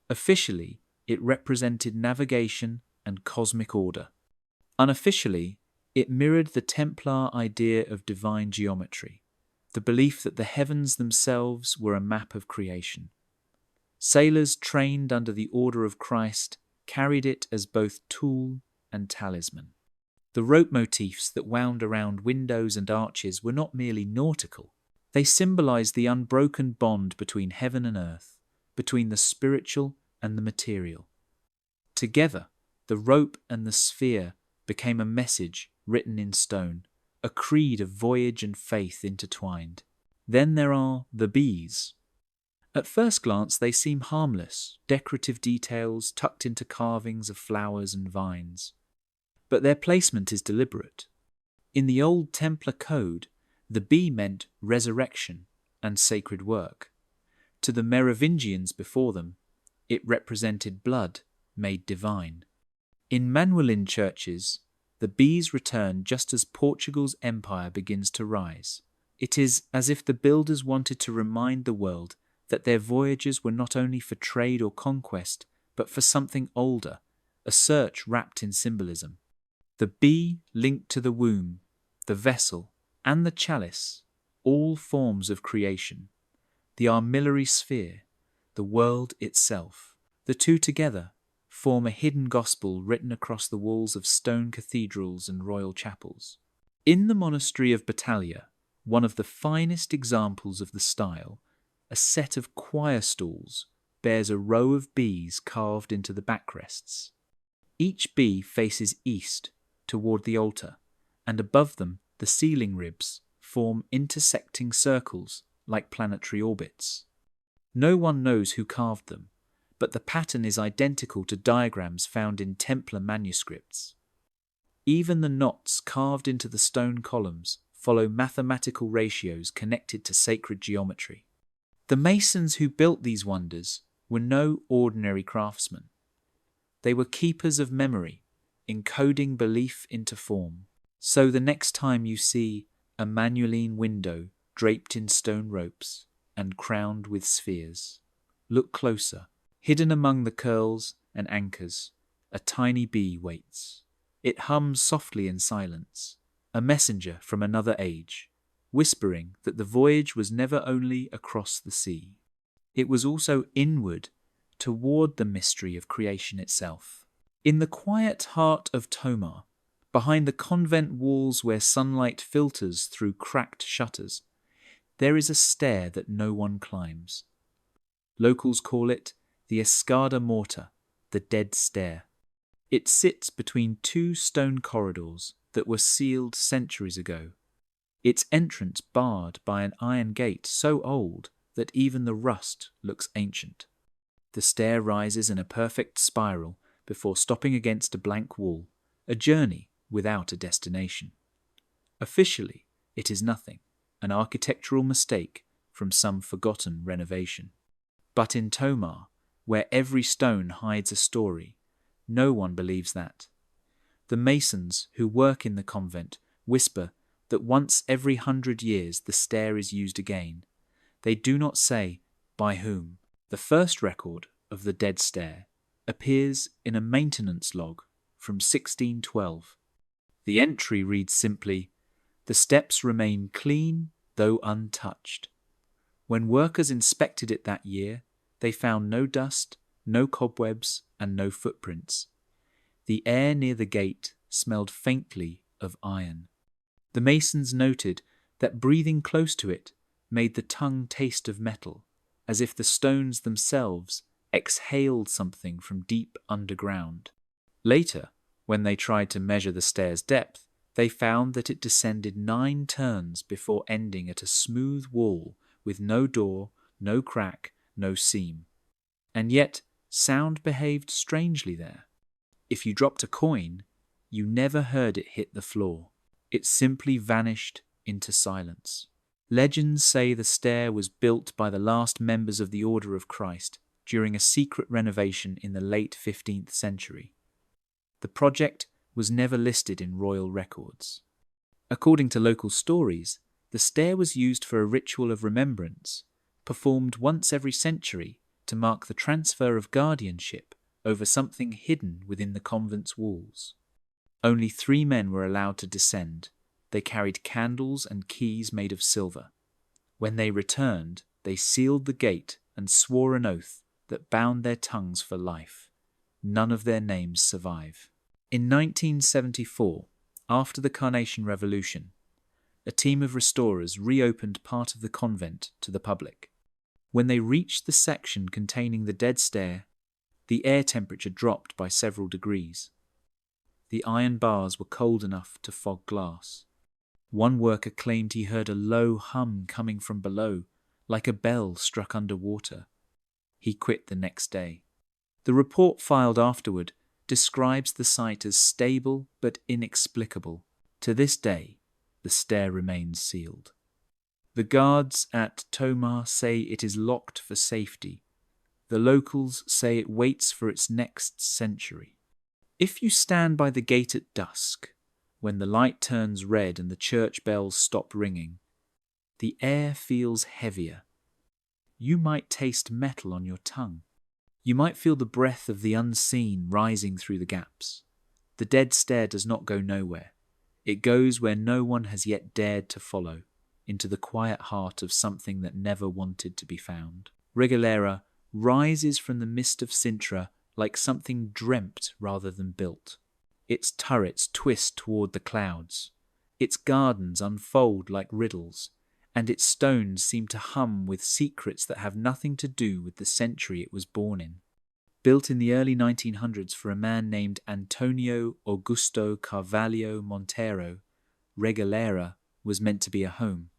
Officially, it represented navigation and cosmic order. Unofficially, it mirrored the Templar idea of divine geometry, the belief that the heavens themselves were a map of creation. Sailors trained under the order of Christ carried it as both tool and talisman. The rope motifs that wound around windows and arches were not merely nautical. They symbolized the unbroken bond between heaven and earth, between the spiritual and the material. Together, the rope and the sphere became a message written in stone, a creed of voyage and faith intertwined. Then there are the bees. At first glance they seem harmless, decorative details tucked into carvings of flowers and vines. But their placement is deliberate. In the old Templar code, the bee meant resurrection and sacred work. To the Merovingians before them, it represented blood made divine. In Manuelin churches, the bees return just as Portugal's empire begins to rise. It is as if the builders wanted to remind the world that their voyages were not only for trade or conquest, but for something older, a search wrapped in symbolism. The bee linked to the womb, the vessel, and the chalice, all forms of creation. The armillary sphere, the world itself. The two together form a hidden gospel written across the walls of stone cathedrals and royal chapels. In the monastery of Battaglia, one of the finest examples of the style, a set of choir stalls bears a row of bees carved into the backrests. Each bee faces east, toward the altar, and above them the ceiling ribs form intersecting circles like planetary orbits. No one knows who carved them, but the pattern is identical to diagrams found in Templar manuscripts. Even the knots carved into the stone columns follow mathematical ratios connected to sacred geometry. The masons who built these wonders were no ordinary craftsmen. They were keepers of memory, encoding belief into form. So the next time you see a manuline window draped in stone ropes and crowned with spheres, look closer. Hidden among the curls and anchors, a tiny bee waits. It hums softly in silence, a messenger from another age, whispering that the voyage was never only across the sea. It was also inward, toward the mystery of creation itself. In the quiet heart of Tomar, behind the convent walls where sunlight filters through cracked shutters, there is a stair that no one climbs. Locals call it the Escada Morta, the Dead Stair. It sits between two stone corridors that were sealed centuries ago, its entrance barred by an iron gate so old that even the rust looks ancient. The stair rises in a perfect spiral before stopping against a blank wall, a journey without a destination. Officially, it is nothing, an architectural mistake from some forgotten renovation. But in Tomar, where every stone hides a story, no one believes that. The masons who work in the convent whisper that once every 100 years the stair is used again. They do not say by whom. The first record of the Dead Stair appears in a maintenance log from 1612. The entry reads simply, "The steps remain clean though untouched." When workers inspected it that year, they found no dust, no cobwebs, and no footprints. The air near the gate smelled faintly of iron. The masons noted that breathing close to it made the tongue taste of metal, as if the stones themselves exhaled something from deep underground. Later, when they tried to measure the stair's depth, they found that it descended 9 turns before ending at a smooth wall with no door, no crack, no seam. And yet, sound behaved strangely there. If you dropped a coin, you never heard it hit the floor. It simply vanished into silence. Legends say the stair was built by the last members of the Order of Christ during a secret renovation in the late 15th century. The project was never listed in royal records. According to local stories, the stair was used for a ritual of remembrance, performed once every century to mark the transfer of guardianship over something hidden within the convent's walls. Only 3 men were allowed to descend. They carried candles and keys made of silver. When they returned, they sealed the gate and swore an oath that bound their tongues for life. None of their names survive. In 1974, after the Carnation Revolution, a team of restorers reopened part of the convent to the public. When they reached the section containing the Dead Stair, the air temperature dropped by several degrees. The iron bars were cold enough to fog glass. One worker claimed he heard a low hum coming from below, like a bell struck underwater. He quit the next day. The report filed afterward describes the site as stable but inexplicable. To this day, the stair remains sealed. The guards at Tomar say it is locked for safety. The locals say it waits for its next century. If you stand by the gate at dusk, when the light turns red and the church bells stop ringing, the air feels heavier. You might taste metal on your tongue. You might feel the breath of the unseen rising through the gaps. The Dead Stair does not go nowhere. It goes where no one has yet dared to follow, into the quiet heart of something that never wanted to be found. Regalera rises from the mist of Sintra like something dreamt rather than built. Its turrets twist toward the clouds. Its gardens unfold like riddles, and its stones seem to hum with secrets that have nothing to do with the century it was born in. Built in the early 1900s for a man named Antonio Augusto Carvalho Montero, Regalera was meant to be a home.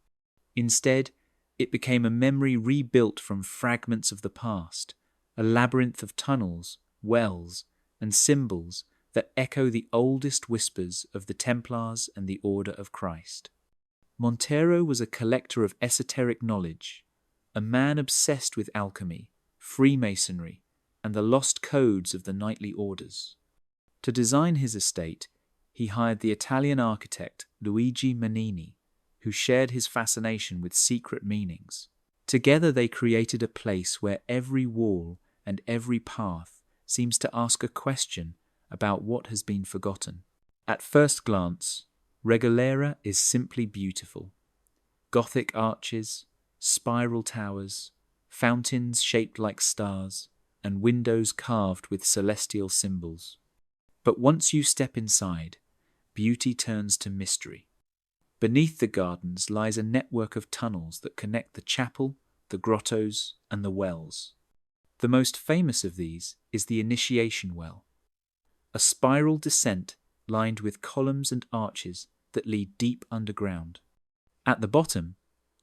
Instead, it became a memory rebuilt from fragments of the past, a labyrinth of tunnels, wells, and symbols that echo the oldest whispers of the Templars and the Order of Christ. Montero was a collector of esoteric knowledge, a man obsessed with alchemy, Freemasonry, and the lost codes of the knightly orders. To design his estate, he hired the Italian architect Luigi Manini, who shared his fascination with secret meanings. Together they created a place where every wall and every path seems to ask a question about what has been forgotten. At first glance, Regalera is simply beautiful. Gothic arches, spiral towers, fountains shaped like stars, and windows carved with celestial symbols. But once you step inside, beauty turns to mystery. Beneath the gardens lies a network of tunnels that connect the chapel, the grottos, and the wells. The most famous of these is the Initiation Well, a spiral descent lined with columns and arches that lead deep underground. At the bottom,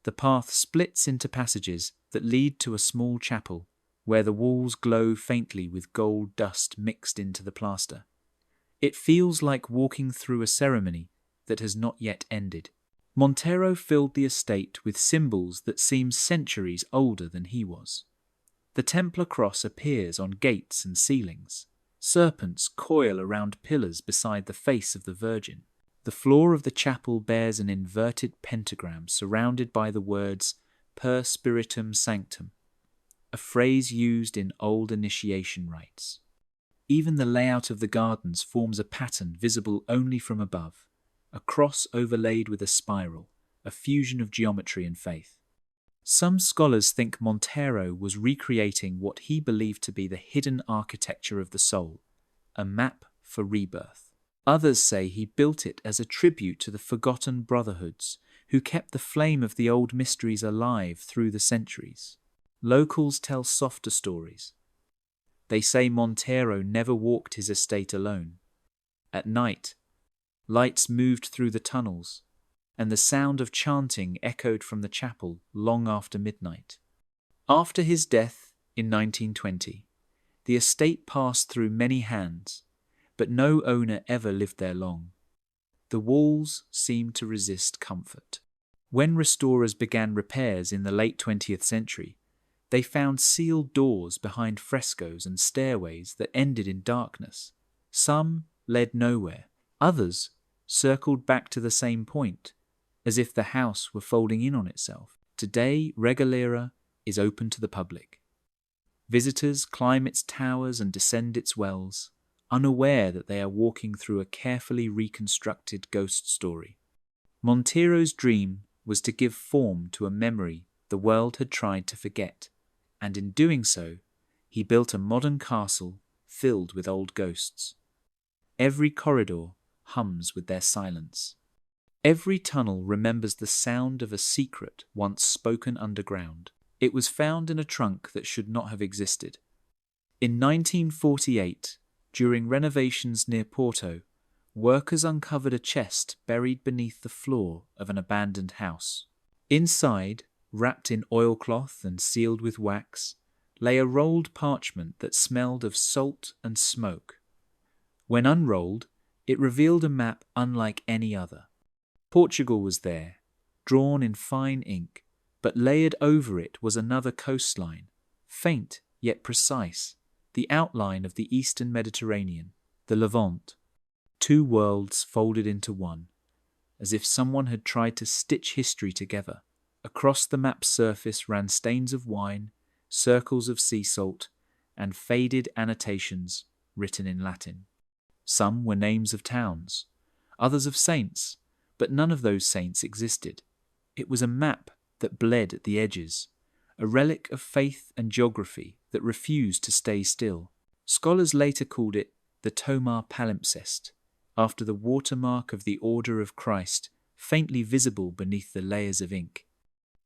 the path splits into passages that lead to a small chapel, where the walls glow faintly with gold dust mixed into the plaster. It feels like walking through a ceremony that has not yet ended. Montero filled the estate with symbols that seem centuries older than he was. The Templar cross appears on gates and ceilings. Serpents coil around pillars beside the face of the Virgin. The floor of the chapel bears an inverted pentagram surrounded by the words Per Spiritum Sanctum, a phrase used in old initiation rites. Even the layout of the gardens forms a pattern visible only from above, a cross overlaid with a spiral, a fusion of geometry and faith. Some scholars think Montero was recreating what he believed to be the hidden architecture of the soul, a map for rebirth. Others say he built it as a tribute to the forgotten brotherhoods who kept the flame of the old mysteries alive through the centuries. Locals tell softer stories. They say Montero never walked his estate alone. At night, lights moved through the tunnels, and the sound of chanting echoed from the chapel long after midnight. After his death in 1920, the estate passed through many hands, but no owner ever lived there long. The walls seemed to resist comfort. When restorers began repairs in the late 20th century, they found sealed doors behind frescoes and stairways that ended in darkness. Some led nowhere. Others circled back to the same point, as if the house were folding in on itself. Today, Regalera is open to the public. Visitors climb its towers and descend its wells, unaware that they are walking through a carefully reconstructed ghost story. Montero's dream was to give form to a memory the world had tried to forget, and in doing so, he built a modern castle filled with old ghosts. Every corridor hums with their silence. Every tunnel remembers the sound of a secret once spoken underground. It was found in a trunk that should not have existed. In 1948, during renovations near Porto, workers uncovered a chest buried beneath the floor of an abandoned house. Inside, wrapped in oilcloth and sealed with wax, lay a rolled parchment that smelled of salt and smoke. When unrolled, it revealed a map unlike any other. Portugal was there, drawn in fine ink, but layered over it was another coastline, faint yet precise, the outline of the eastern Mediterranean, the Levant. Two worlds folded into one, as if someone had tried to stitch history together. Across the map's surface ran stains of wine, circles of sea salt, and faded annotations written in Latin. Some were names of towns, others of saints, but none of those saints existed. It was a map that bled at the edges, a relic of faith and geography that refused to stay still. Scholars later called it the Tomar Palimpsest, after the watermark of the Order of Christ faintly visible beneath the layers of ink.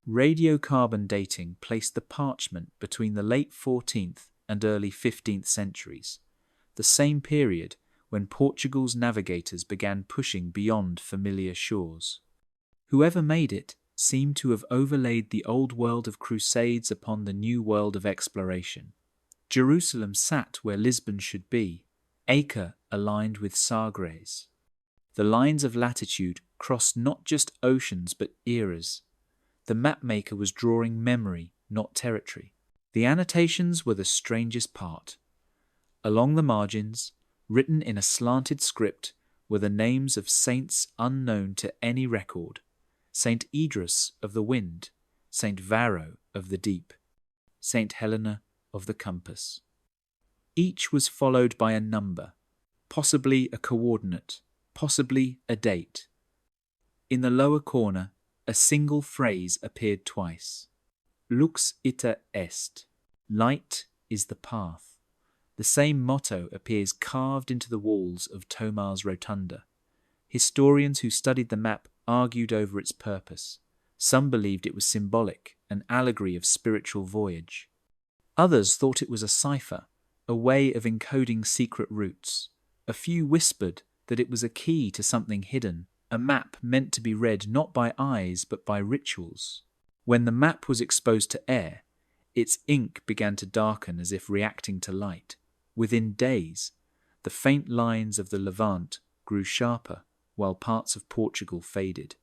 Radiocarbon dating placed the parchment between the late 14th and early 15th centuries, the same period when Portugal's navigators began pushing beyond familiar shores. Whoever made it seemed to have overlaid the old world of crusades upon the new world of exploration. Jerusalem sat where Lisbon should be, acre aligned with Sagres. The lines of latitude crossed not just oceans but eras. The mapmaker was drawing memory, not territory. The annotations were the strangest part. Along the margins, written in a slanted script, were the names of saints unknown to any record: Saint Idris of the wind, Saint Varro of the deep, Saint Helena of the compass. Each was followed by a number, possibly a coordinate, possibly a date. In the lower corner, a single phrase appeared twice. Lux ita est. Light is the path. The same motto appears carved into the walls of Tomar's rotunda. Historians who studied the map argued over its purpose. Some believed it was symbolic, an allegory of spiritual voyage. Others thought it was a cipher, a way of encoding secret routes. A few whispered that it was a key to something hidden, a map meant to be read not by eyes but by rituals. When the map was exposed to air, its ink began to darken as if reacting to light. Within days, the faint lines of the Levant grew sharper, while parts of Portugal faded.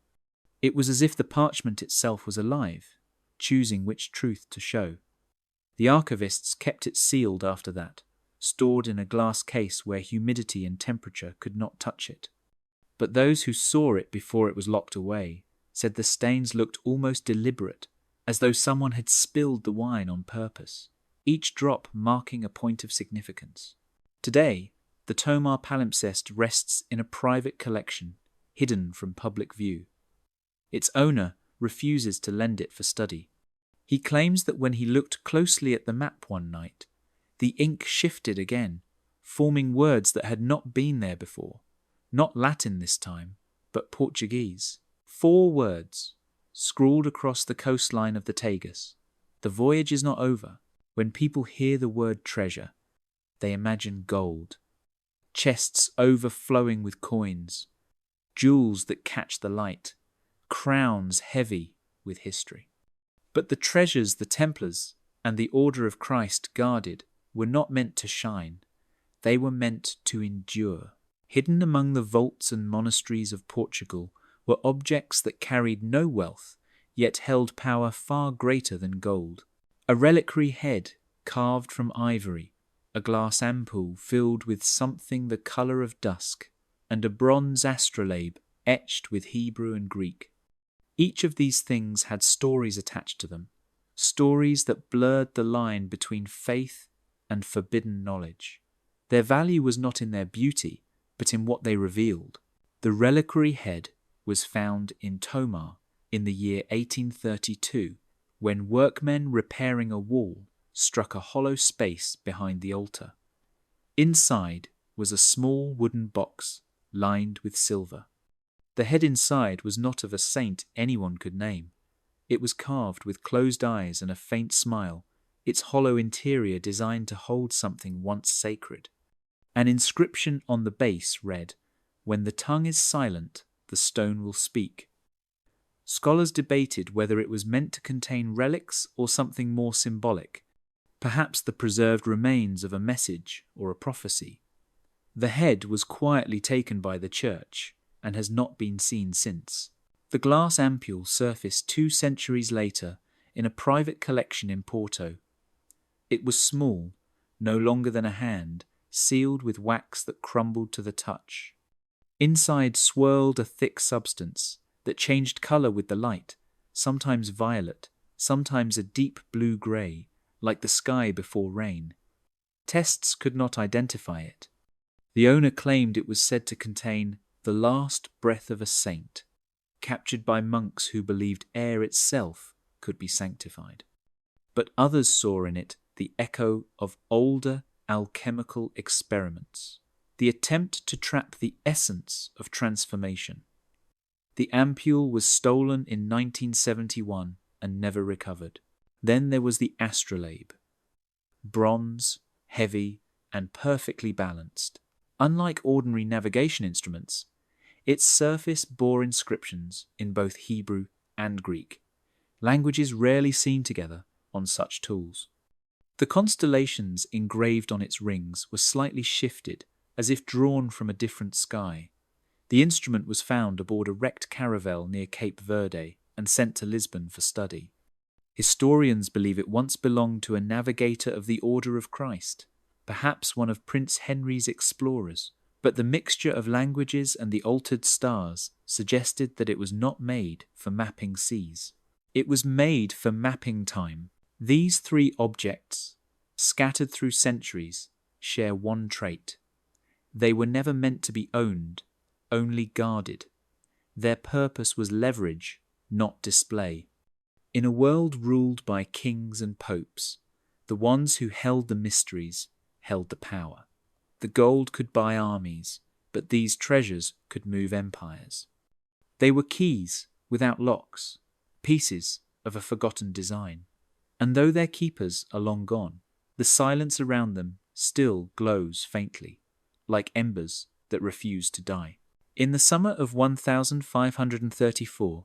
It was as if the parchment itself was alive, choosing which truth to show. The archivists kept it sealed after that, stored in a glass case where humidity and temperature could not touch it. But those who saw it before it was locked away said the stains looked almost deliberate, as though someone had spilled the wine on purpose, each drop marking a point of significance. Today, the Tomar palimpsest rests in a private collection, hidden from public view. Its owner refuses to lend it for study. He claims that when he looked closely at the map one night, the ink shifted again, forming words that had not been there before. Not Latin this time, but Portuguese. 4 words, scrawled across the coastline of the Tagus. The voyage is not over. When people hear the word treasure, they imagine gold. Chests overflowing with coins, jewels that catch the light, crowns heavy with history. But the treasures the Templars and the Order of Christ guarded were not meant to shine. They were meant to endure. Hidden among the vaults and monasteries of Portugal were objects that carried no wealth, yet held power far greater than gold. A reliquary head carved from ivory, a glass ampoule filled with something the colour of dusk, and a bronze astrolabe etched with Hebrew and Greek. Each of these things had stories attached to them, stories that blurred the line between faith and forbidden knowledge. Their value was not in their beauty, but in what they revealed. The reliquary head was found in Tomar in the year 1832, when workmen repairing a wall struck a hollow space behind the altar. Inside was a small wooden box lined with silver. The head inside was not of a saint anyone could name. It was carved with closed eyes and a faint smile, its hollow interior designed to hold something once sacred. An inscription on the base read, "When the tongue is silent, the stone will speak." Scholars debated whether it was meant to contain relics or something more symbolic, perhaps the preserved remains of a message or a prophecy. The head was quietly taken by the church and has not been seen since. The glass ampoule surfaced 2 centuries later in a private collection in Porto. It was small, no longer than a hand, sealed with wax that crumbled to the touch. Inside swirled a thick substance that changed colour with the light, sometimes violet, sometimes a deep blue-grey, like the sky before rain. Tests could not identify it. The owner claimed it was said to contain the last breath of a saint, captured by monks who believed air itself could be sanctified. But others saw in it the echo of older alchemical experiments, the attempt to trap the essence of transformation. The ampoule was stolen in 1971 and never recovered. Then there was the astrolabe, bronze, heavy, and perfectly balanced. Unlike ordinary navigation instruments, its surface bore inscriptions in both Hebrew and Greek, languages rarely seen together on such tools. The constellations engraved on its rings were slightly shifted as if drawn from a different sky. The instrument was found aboard a wrecked caravel near Cape Verde and sent to Lisbon for study. Historians believe it once belonged to a navigator of the Order of Christ, perhaps one of Prince Henry's explorers, but the mixture of languages and the altered stars suggested that it was not made for mapping seas. It was made for mapping time. These three objects, scattered through centuries, share one trait. They were never meant to be owned, only guarded. Their purpose was leverage, not display. In a world ruled by kings and popes, the ones who held the mysteries held the power. The gold could buy armies, but these treasures could move empires. They were keys without locks, pieces of a forgotten design. And though their keepers are long gone, the silence around them still glows faintly, like embers that refuse to die. In the summer of 1534,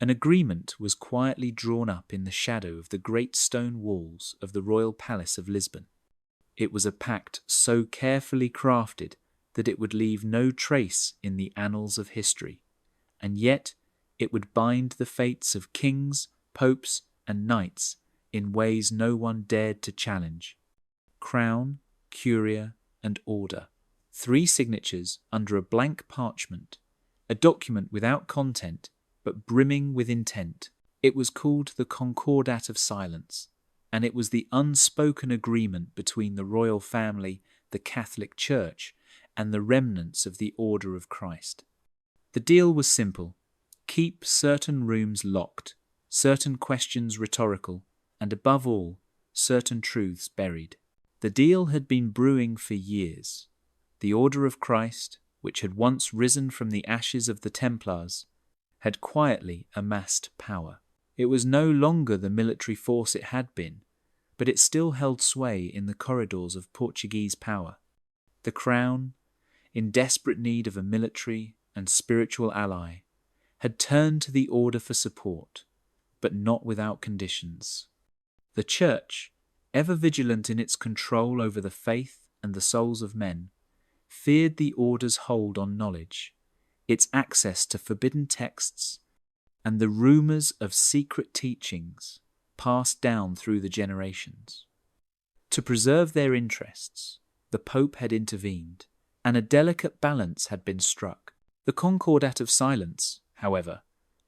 an agreement was quietly drawn up in the shadow of the great stone walls of the royal palace of Lisbon. It was a pact so carefully crafted that it would leave no trace in the annals of history, and yet it would bind the fates of kings, popes, and knights in ways no one dared to challenge. Crown, curia, and order. 3 signatures under a blank parchment, a document without content but brimming with intent. It was called the Concordat of Silence, and it was the unspoken agreement between the royal family, the Catholic Church, and the remnants of the Order of Christ. The deal was simple: keep certain rooms locked, certain questions rhetorical, and above all, certain truths buried. The deal had been brewing for years. The Order of Christ, which had once risen from the ashes of the Templars, had quietly amassed power. It was no longer the military force it had been, but it still held sway in the corridors of Portuguese power. The Crown, in desperate need of a military and spiritual ally, had turned to the Order for support, but not without conditions. The Church, ever vigilant in its control over the faith and the souls of men, feared the Order's hold on knowledge, its access to forbidden texts, and the rumours of secret teachings passed down through the generations. To preserve their interests, the Pope had intervened, and a delicate balance had been struck. The Concordat of Silence, however,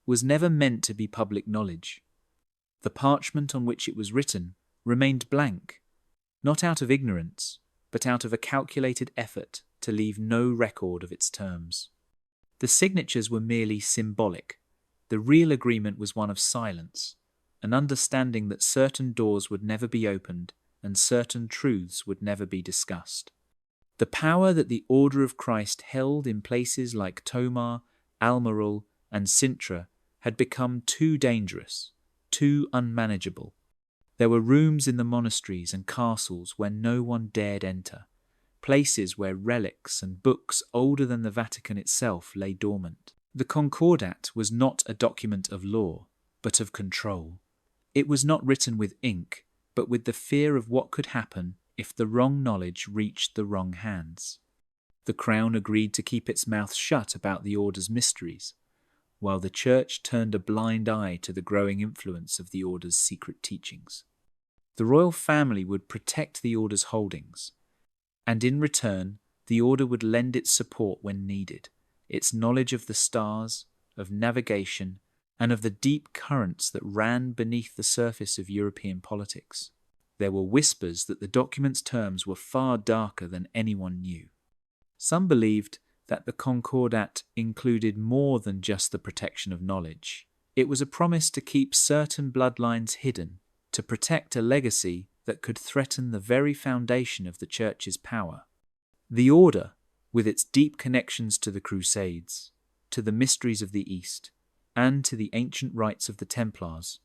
was never meant to be public knowledge. The parchment on which it was written remained blank, not out of ignorance, but out of a calculated effort to leave no record of its terms. The signatures were merely symbolic. The real agreement was one of silence, an understanding that certain doors would never be opened and certain truths would never be discussed. The power that the Order of Christ held in places like Tomar, Almirall, and Sintra had become too dangerous, too unmanageable. There were rooms in the monasteries and castles where no one dared enter, places where relics and books older than the Vatican itself lay dormant. The Concordat was not a document of law, but of control. It was not written with ink, but with the fear of what could happen if the wrong knowledge reached the wrong hands. The Crown agreed to keep its mouth shut about the Order's mysteries, while the Church turned a blind eye to the growing influence of the Order's secret teachings. The royal family would protect the Order's holdings, and in return, the Order would lend its support when needed, its knowledge of the stars, of navigation, and of the deep currents that ran beneath the surface of European politics. There were whispers that the document's terms were far darker than anyone knew. Some believed that the Concordat included more than just the protection of knowledge. It was a promise to keep certain bloodlines hidden, to protect a legacy that could threaten the very foundation of the Church's power. The Order, with its deep connections to the Crusades, to the mysteries of the East, and to the ancient rites of the Templars,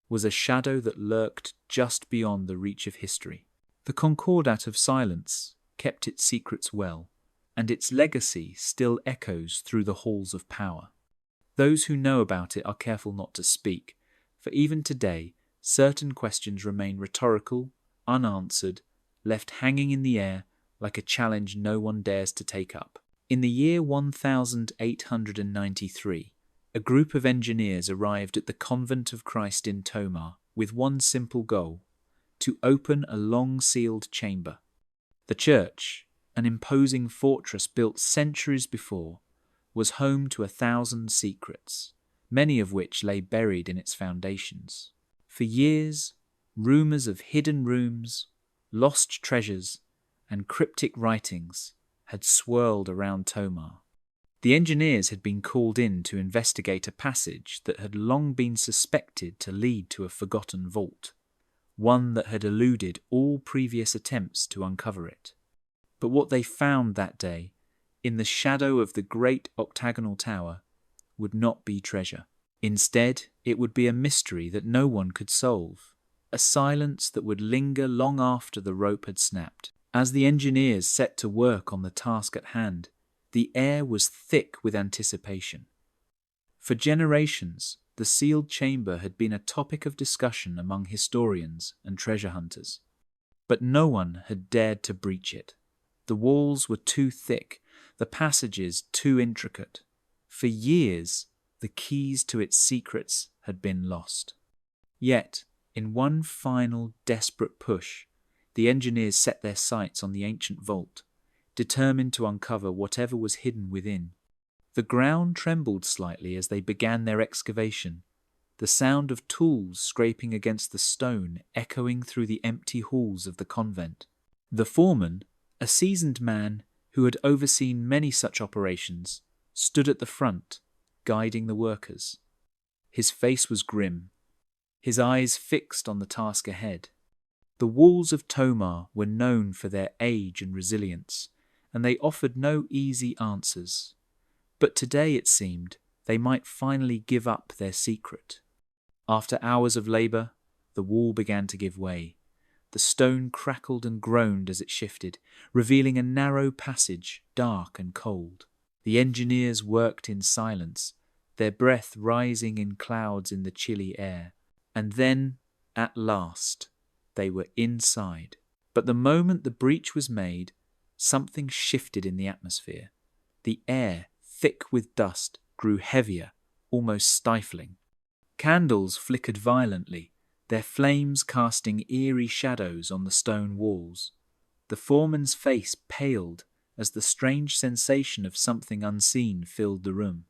was a shadow that lurked just beyond the reach of history. The Concordat of Silence kept its secrets well, and its legacy still echoes through the halls of power. Those who know about it are careful not to speak, for even today, certain questions remain rhetorical, unanswered, left hanging in the air like a challenge no one dares to take up. In the year 1893, a group of engineers arrived at the Convent of Christ in Tomar with one simple goal: to open a long sealed chamber. The church, an imposing fortress built centuries before, was home to 1,000 secrets, many of which lay buried in its foundations. For years, rumors of hidden rooms, lost treasures, and cryptic writings had swirled around Tomar. The engineers had been called in to investigate a passage that had long been suspected to lead to a forgotten vault, one that had eluded all previous attempts to uncover it. But what they found that day, in the shadow of the great octagonal tower, would not be treasure. Instead, it would be a mystery that no one could solve, a silence that would linger long after the rope had snapped. As the engineers set to work on the task at hand, the air was thick with anticipation. For generations, the sealed chamber had been a topic of discussion among historians and treasure hunters. But no one had dared to breach it. The walls were too thick, the passages too intricate. For years, the keys to its secrets had been lost. Yet, in one final desperate push, the engineers set their sights on the ancient vault, determined to uncover whatever was hidden within. The ground trembled slightly as they began their excavation, the sound of tools scraping against the stone echoing through the empty halls of the convent. The foreman, a seasoned man who had overseen many such operations, stood at the front, guiding the workers. His face was grim, his eyes fixed on the task ahead. The walls of Tomar were known for their age and resilience, and they offered no easy answers. But today, it seemed, they might finally give up their secret. After hours of labour, the wall began to give way. The stone crackled and groaned as it shifted, revealing a narrow passage, dark and cold. The engineers worked in silence, their breath rising in clouds in the chilly air. And then, at last, they were inside. But the moment the breach was made, something shifted in the atmosphere. The air, thick with dust, grew heavier, almost stifling. Candles flickered violently, their flames casting eerie shadows on the stone walls. The foreman's face paled as the strange sensation of something unseen filled the room.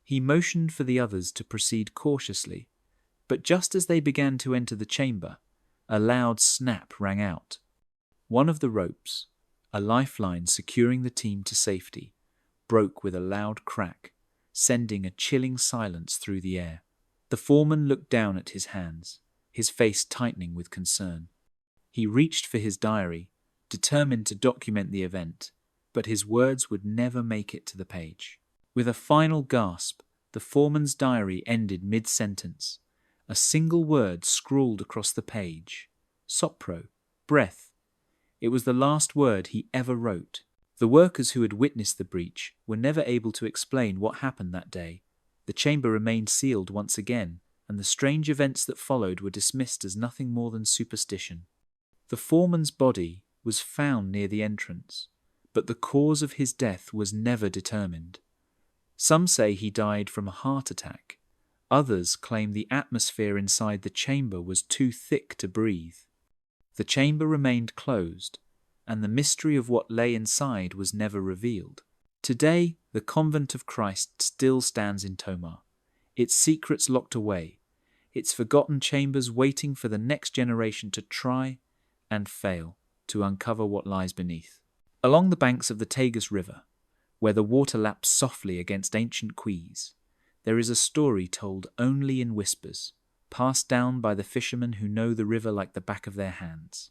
He motioned for the others to proceed cautiously, but just as they began to enter the chamber, a loud snap rang out. One of the ropes, a lifeline securing the team to safety, broke with a loud crack, sending a chilling silence through the air. The foreman looked down at his hands, his face tightening with concern. He reached for his diary, determined to document the event, but his words would never make it to the page. With a final gasp, the foreman's diary ended mid-sentence. A single word scrawled across the page: sopro, breath. It was the last word he ever wrote. The workers who had witnessed the breach were never able to explain what happened that day. The chamber remained sealed once again, and the strange events that followed were dismissed as nothing more than superstition. The foreman's body was found near the entrance, but the cause of his death was never determined. Some say he died from a heart attack. Others claim the atmosphere inside the chamber was too thick to breathe. The chamber remained closed, and the mystery of what lay inside was never revealed. Today, the Convent of Christ still stands in Tomar, its secrets locked away, its forgotten chambers waiting for the next generation to try and fail to uncover what lies beneath. Along the banks of the Tagus River, where the water laps softly against ancient quays, there is a story told only in whispers, passed down by the fishermen who know the river like the back of their hands.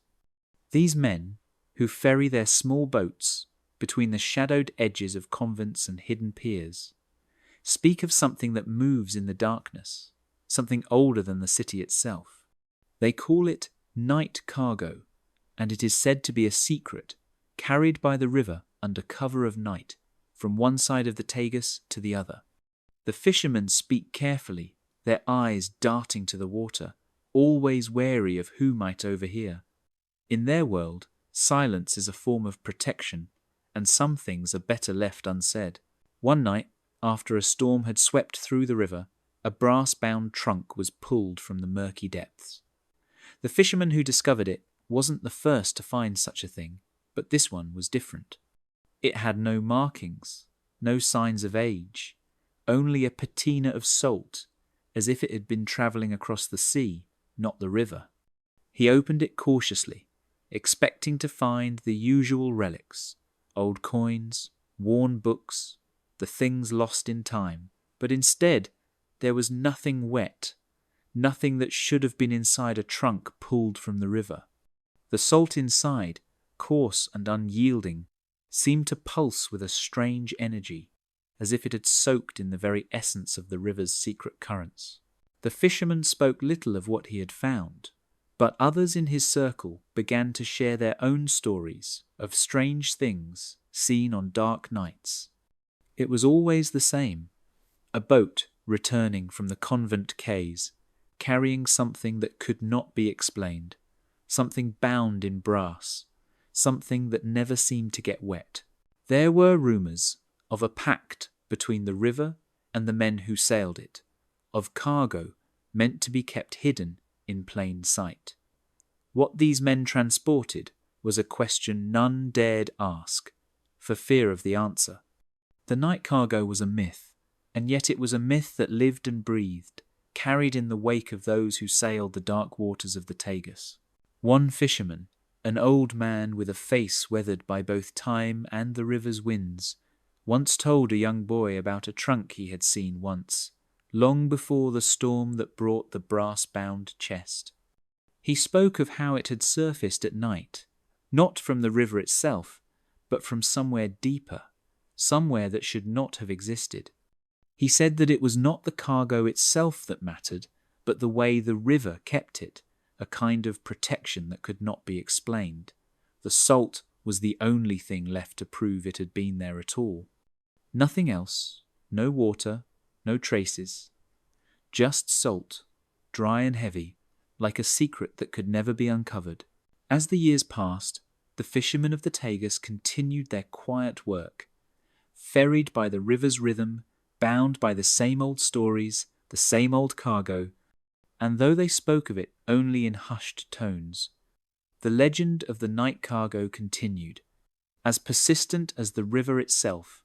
These men, who ferry their small boats between the shadowed edges of convents and hidden piers, speak of something that moves in the darkness, something older than the city itself. They call it night cargo, and it is said to be a secret carried by the river under cover of night, from one side of the Tagus to the other. The fishermen speak carefully, their eyes darting to the water, always wary of who might overhear. In their world, Silence is a form of protection, and some things are better left unsaid. One night, after a storm had swept through the river, a brass-bound trunk was pulled from the murky depths. The fisherman who discovered it wasn't the first to find such a thing, but this one was different. It had no markings, no signs of age, only a patina of salt, as if it had been travelling across the sea, not the river. He opened it cautiously, expecting to find the usual relics, old coins, worn books, the things lost in time, but instead there was nothing wet, nothing that should have been inside a trunk pulled from the river. The salt inside, coarse and unyielding, seemed to pulse with a strange energy, as if it had soaked in the very essence of the river's secret currents. The fisherman spoke little of what he had found, but others in his circle began to share their own stories of strange things seen on dark nights. It was always the same: a boat returning from the convent quays, carrying something that could not be explained, something bound in brass, something that never seemed to get wet. There were rumours of a pact between the river and the men who sailed it, of cargo meant to be kept hidden in plain sight. What these men transported was a question none dared ask, for fear of the answer. The night cargo was a myth, and yet it was a myth that lived and breathed, carried in the wake of those who sailed the dark waters of the Tagus. One fisherman, an old man with a face weathered by both time and the river's winds, once told a young boy about a trunk he had seen once, long before the storm that brought the brass-bound chest. He spoke of how it had surfaced at night, not from the river itself, but from somewhere deeper, somewhere that should not have existed. He said that it was not the cargo itself that mattered, but the way the river kept it, a kind of protection that could not be explained. The salt was the only thing left to prove it had been there at all. Nothing else, no water, no traces. Just salt, dry and heavy, like a secret that could never be uncovered. As the years passed, the fishermen of the Tagus continued their quiet work, ferried by the river's rhythm, bound by the same old stories, the same old cargo, and though they spoke of it only in hushed tones, the legend of the night cargo continued, as persistent as the river itself,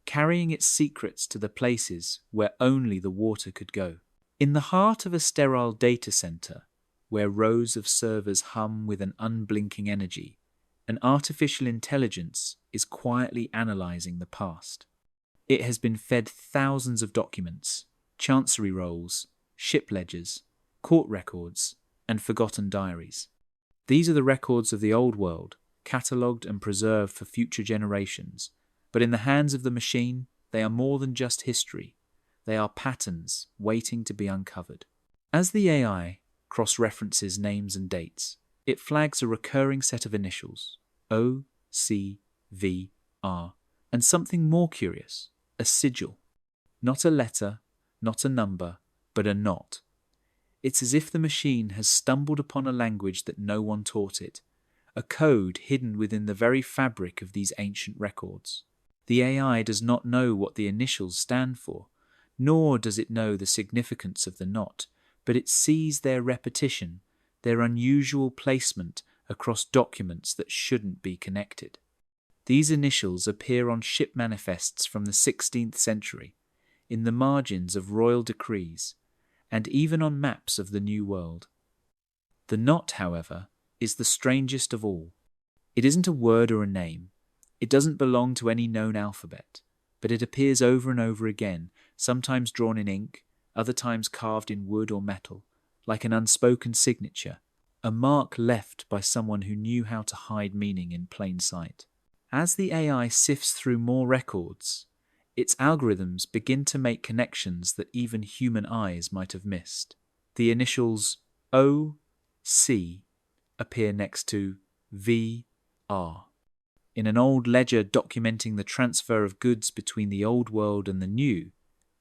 carrying its secrets to the places where only the water could go. In the heart of a sterile data center, where rows of servers hum with an unblinking energy, an artificial intelligence is quietly analyzing the past. It has been fed thousands of documents, chancery rolls, ship ledgers, court records, and forgotten diaries. These are the records of the old world, catalogued and preserved for future generations, but in the hands of the machine, they are more than just history. They are patterns waiting to be uncovered. As the AI cross-references names and dates, it flags a recurring set of initials, O, C, V, R, and something more curious, a sigil. Not a letter, not a number, but a knot. It's as if the machine has stumbled upon a language that no one taught it, a code hidden within the very fabric of these ancient records. The AI does not know what the initials stand for, nor does it know the significance of the knot, but it sees their repetition, their unusual placement across documents that shouldn't be connected. These initials appear on ship manifests from the 16th century, in the margins of royal decrees, and even on maps of the New World. The knot, however, is the strangest of all. It isn't a word or a name. It doesn't belong to any known alphabet, but it appears over and over again, sometimes drawn in ink, other times carved in wood or metal, like an unspoken signature, a mark left by someone who knew how to hide meaning in plain sight. As the AI sifts through more records, its algorithms begin to make connections that even human eyes might have missed. The initials O, C appear next to V, R. In an old ledger documenting the transfer of goods between the old world and the new,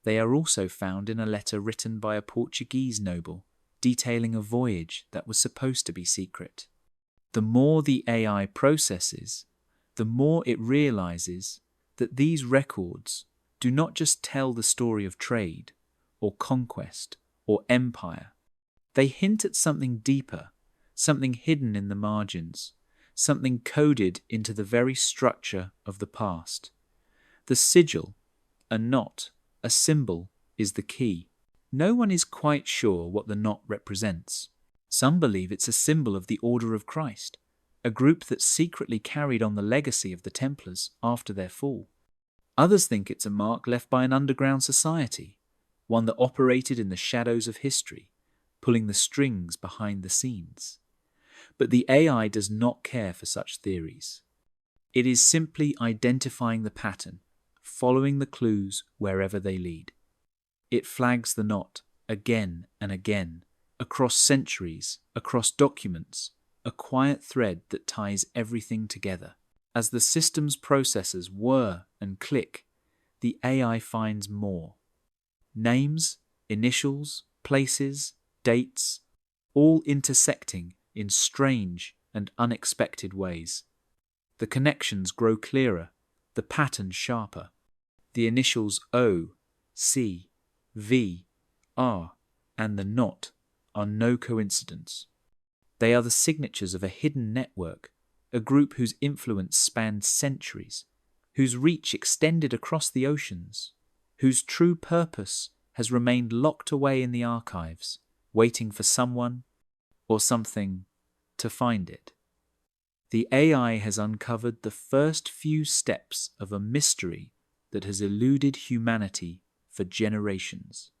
they are also found in a letter written by a Portuguese noble, detailing a voyage that was supposed to be secret. The more the AI processes, the more it realizes that these records do not just tell the story of trade, or conquest, or empire. They hint at something deeper, something hidden in the margins, something coded into the very structure of the past. The sigil, a knot, a symbol, is the key. No one is quite sure what the knot represents. Some believe it's a symbol of the Order of Christ, a group that secretly carried on the legacy of the Templars after their fall. Others think it's a mark left by an underground society, one that operated in the shadows of history, pulling the strings behind the scenes. But the AI does not care for such theories. It is simply identifying the pattern, following the clues wherever they lead. It flags the knot again and again, across centuries, across documents, a quiet thread that ties everything together. As the system's processors whir and click, the AI finds more. Names, initials, places, dates, all intersecting in strange and unexpected ways. The connections grow clearer, the pattern sharper. The initials O, C, V, R, and the knot are no coincidence. They are the signatures of a hidden network, a group whose influence spanned centuries, whose reach extended across the oceans, whose true purpose has remained locked away in the archives, waiting for someone or something to find it. The AI has uncovered the first few steps of a mystery that has eluded humanity for generations.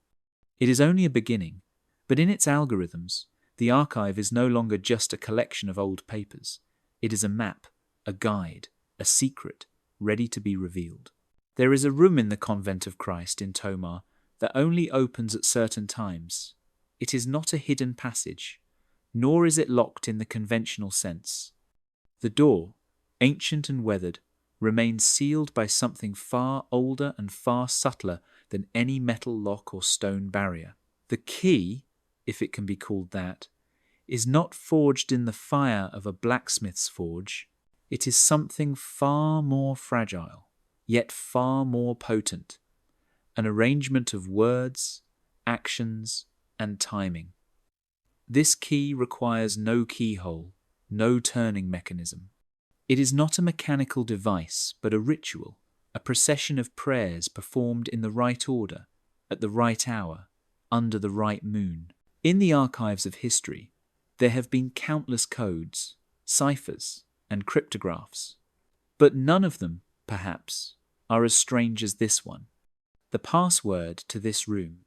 It is only a beginning, but in its algorithms, the archive is no longer just a collection of old papers. It is a map, a guide, a secret, ready to be revealed. There is a room in the Convent of Christ in Tomar that only opens at certain times. It is not a hidden passage, nor is it locked in the conventional sense. The door, ancient and weathered, remains sealed by something far older and far subtler than any metal lock or stone barrier. The key, if it can be called that, is not forged in the fire of a blacksmith's forge. It is something far more fragile, yet far more potent. An arrangement of words, actions, and timing. This key requires no keyhole, no turning mechanism. It is not a mechanical device, but a ritual, a procession of prayers performed in the right order, at the right hour, under the right moon. In the archives of history, there have been countless codes, ciphers, and cryptographs. But none of them, perhaps, are as strange as this one. The password to this room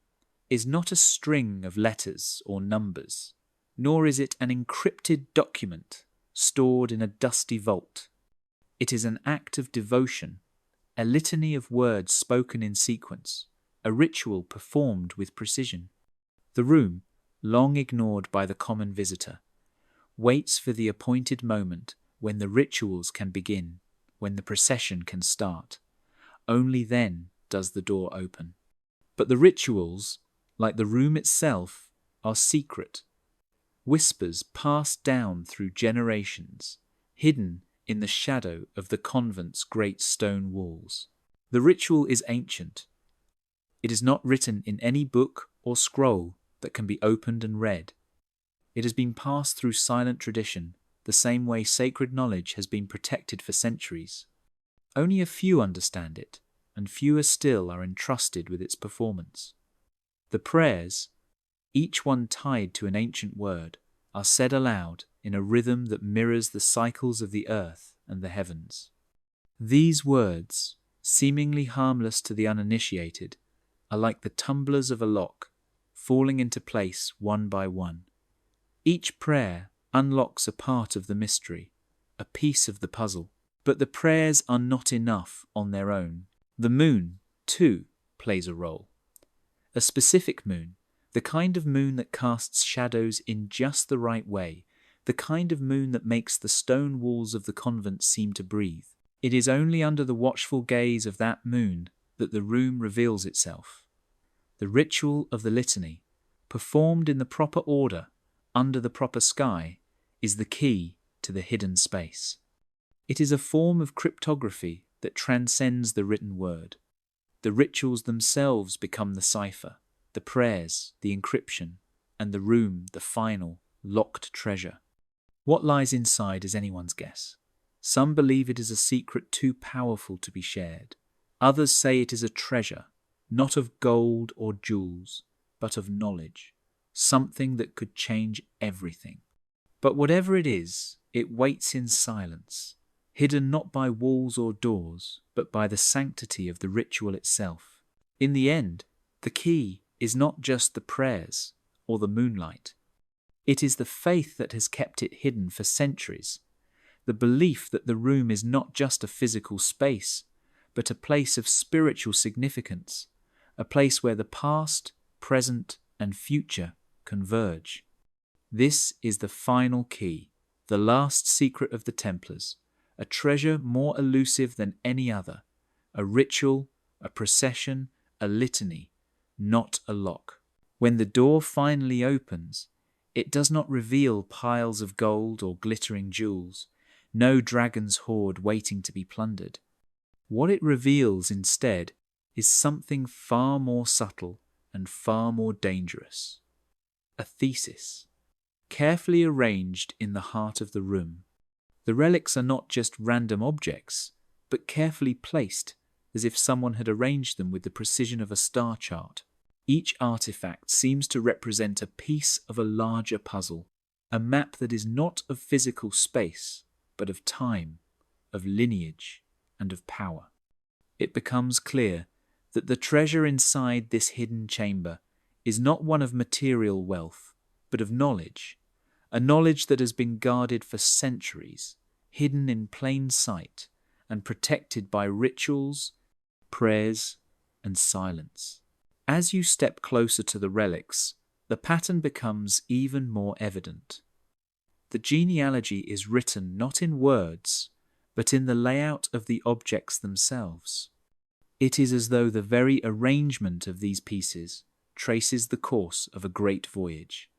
is not a string of letters or numbers, nor is it an encrypted document stored in a dusty vault. It is an act of devotion, a litany of words spoken in sequence, a ritual performed with precision. The room, long ignored by the common visitor, waits for the appointed moment when the rituals can begin, when the procession can start. Only then does the door open. But the rituals, like the room itself, are secret. Whispers passed down through generations, hidden in the shadow of the convent's great stone walls. The ritual is ancient. It is not written in any book or scroll that can be opened and read. It has been passed through silent tradition, the same way sacred knowledge has been protected for centuries. Only a few understand it, and fewer still are entrusted with its performance. The prayers, each one tied to an ancient word, are said aloud in a rhythm that mirrors the cycles of the earth and the heavens. These words, seemingly harmless to the uninitiated, are like the tumblers of a lock, falling into place one by one. Each prayer unlocks a part of the mystery, a piece of the puzzle. But the prayers are not enough on their own. The moon, too, plays a role. A specific moon, the kind of moon that casts shadows in just the right way, the kind of moon that makes the stone walls of the convent seem to breathe. It is only under the watchful gaze of that moon that the room reveals itself. The ritual of the litany, performed in the proper order, under the proper sky, is the key to the hidden space. It is a form of cryptography that transcends the written word. The rituals themselves become the cipher, the prayers, the encryption, and the room, the final, locked treasure. What lies inside is anyone's guess. Some believe it is a secret too powerful to be shared. Others say it is a treasure, not of gold or jewels, but of knowledge, something that could change everything. But whatever it is, it waits in silence, hidden not by walls or doors, but by the sanctity of the ritual itself. In the end, the key is not just the prayers or the moonlight. It is the faith that has kept it hidden for centuries, the belief that the room is not just a physical space, but a place of spiritual significance, a place where the past, present, and future converge. This is the final key, the last secret of the Templars, a treasure more elusive than any other, a ritual, a procession, a litany, not a lock. When the door finally opens, it does not reveal piles of gold or glittering jewels, no dragon's hoard waiting to be plundered. What it reveals instead is something far more subtle and far more dangerous. A thesis, carefully arranged in the heart of the room. The relics are not just random objects, but carefully placed, as if someone had arranged them with the precision of a star chart. Each artifact seems to represent a piece of a larger puzzle, a map that is not of physical space, but of time, of lineage, and of power. It becomes clear that the treasure inside this hidden chamber is not one of material wealth, but of knowledge, a knowledge that has been guarded for centuries, hidden in plain sight, and protected by rituals, prayers, and silence. As you step closer to the relics, the pattern becomes even more evident. The genealogy is written not in words, but in the layout of the objects themselves. It is as though the very arrangement of these pieces traces the course of a great voyage,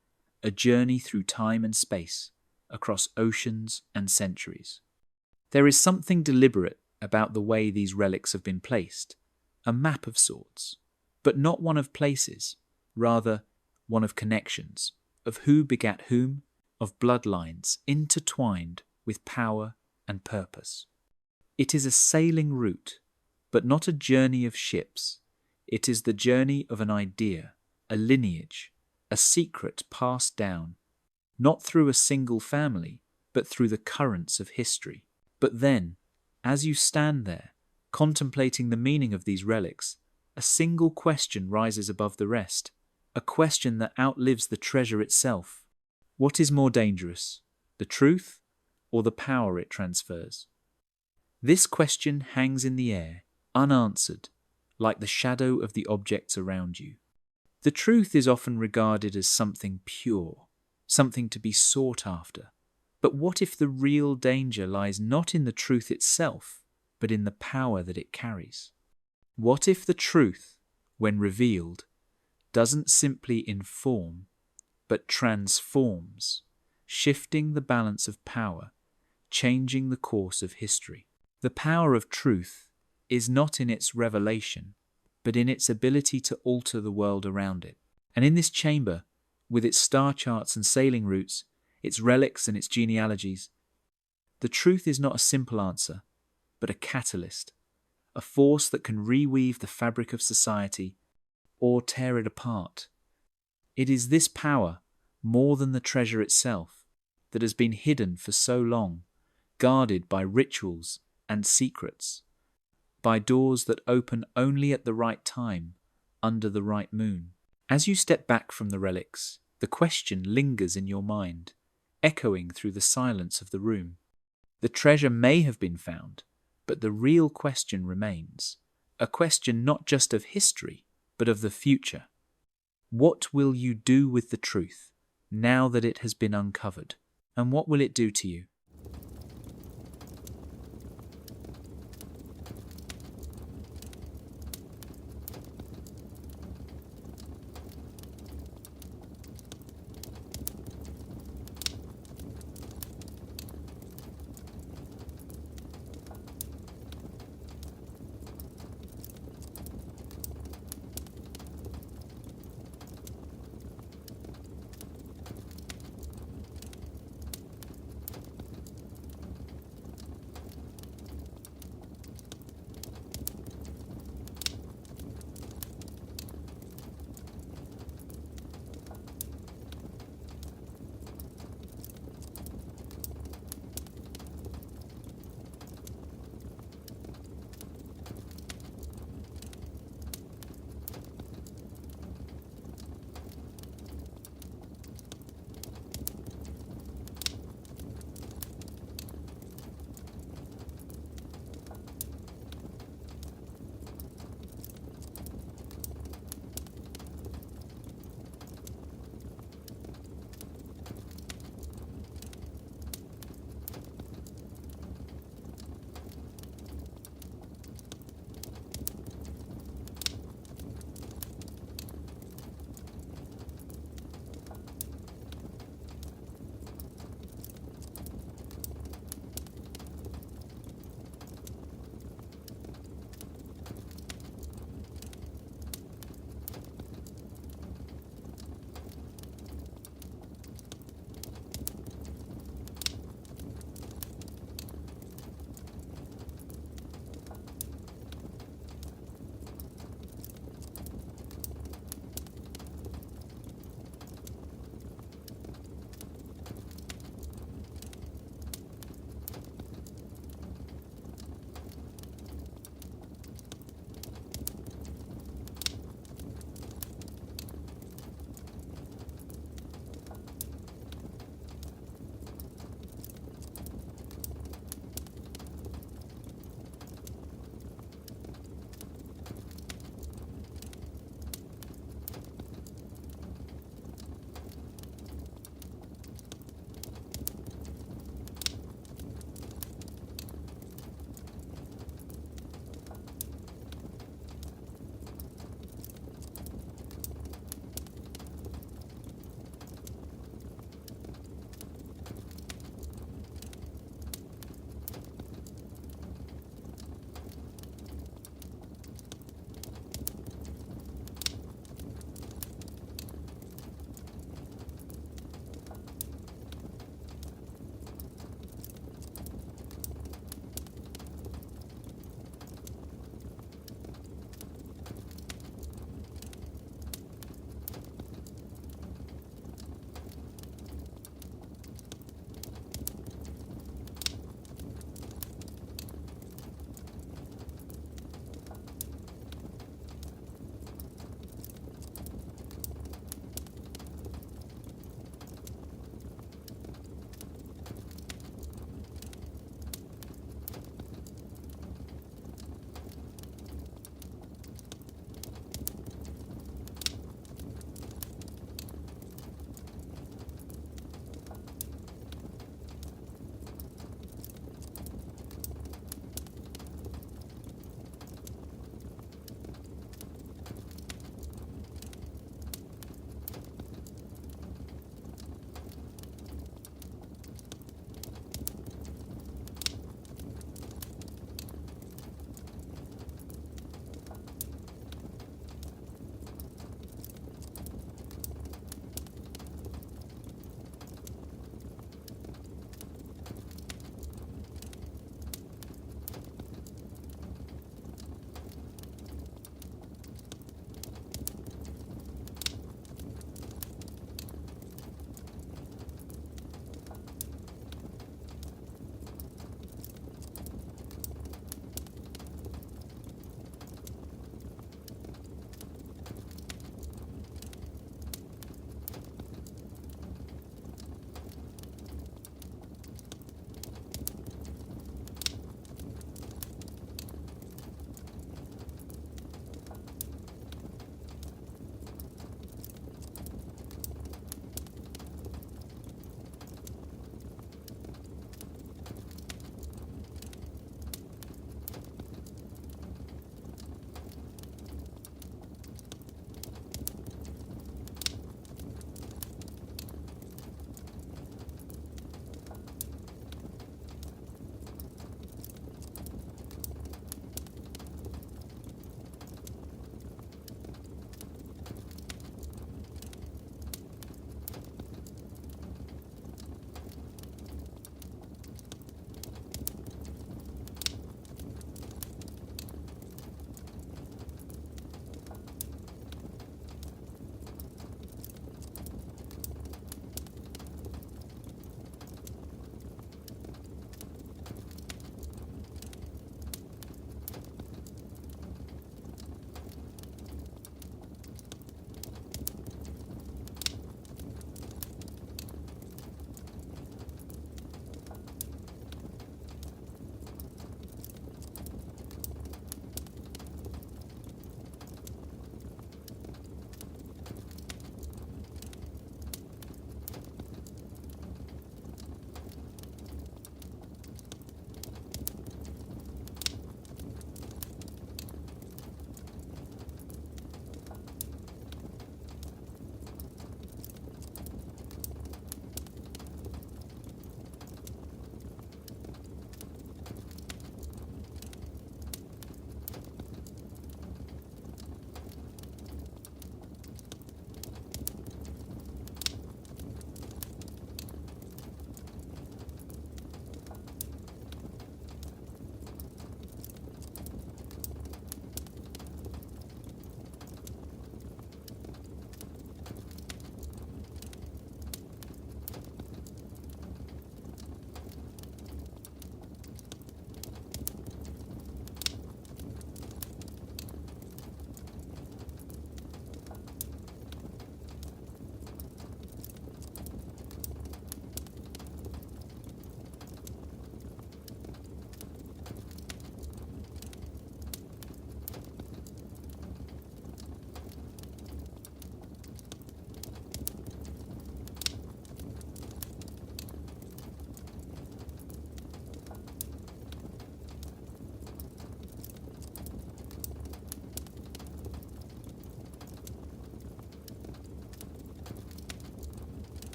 a journey through time and space, across oceans and centuries. There is something deliberate about the way these relics have been placed, a map of sorts, but not one of places, rather one of connections, of who begat whom, of bloodlines intertwined with power and purpose. It is a sailing route, but not a journey of ships. It is the journey of an idea, a lineage, a secret passed down, not through a single family, but through the currents of history. But then, as you stand there, contemplating the meaning of these relics, a single question rises above the rest, a question that outlives the treasure itself. What is more dangerous, the truth or the power it transfers? This question hangs in the air, unanswered, like the shadow of the objects around you. The truth is often regarded as something pure, something to be sought after. But what if the real danger lies not in the truth itself, but in the power that it carries? What if the truth, when revealed, doesn't simply inform, but transforms, shifting the balance of power, changing the course of history? The power of truth is not in its revelation, but in its ability to alter the world around it. And in this chamber, with its star charts and sailing routes, its relics and its genealogies, the truth is not a simple answer, but a catalyst, a force that can reweave the fabric of society or tear it apart. It is this power, more than the treasure itself, that has been hidden for so long, guarded by rituals and secrets, by doors that open only at the right time, under the right moon. As you step back from the relics, the question lingers in your mind, echoing through the silence of the room. The treasure may have been found, but the real question remains, a question not just of history, but of the future. What will you do with the truth, now that it has been uncovered? And what will it do to you?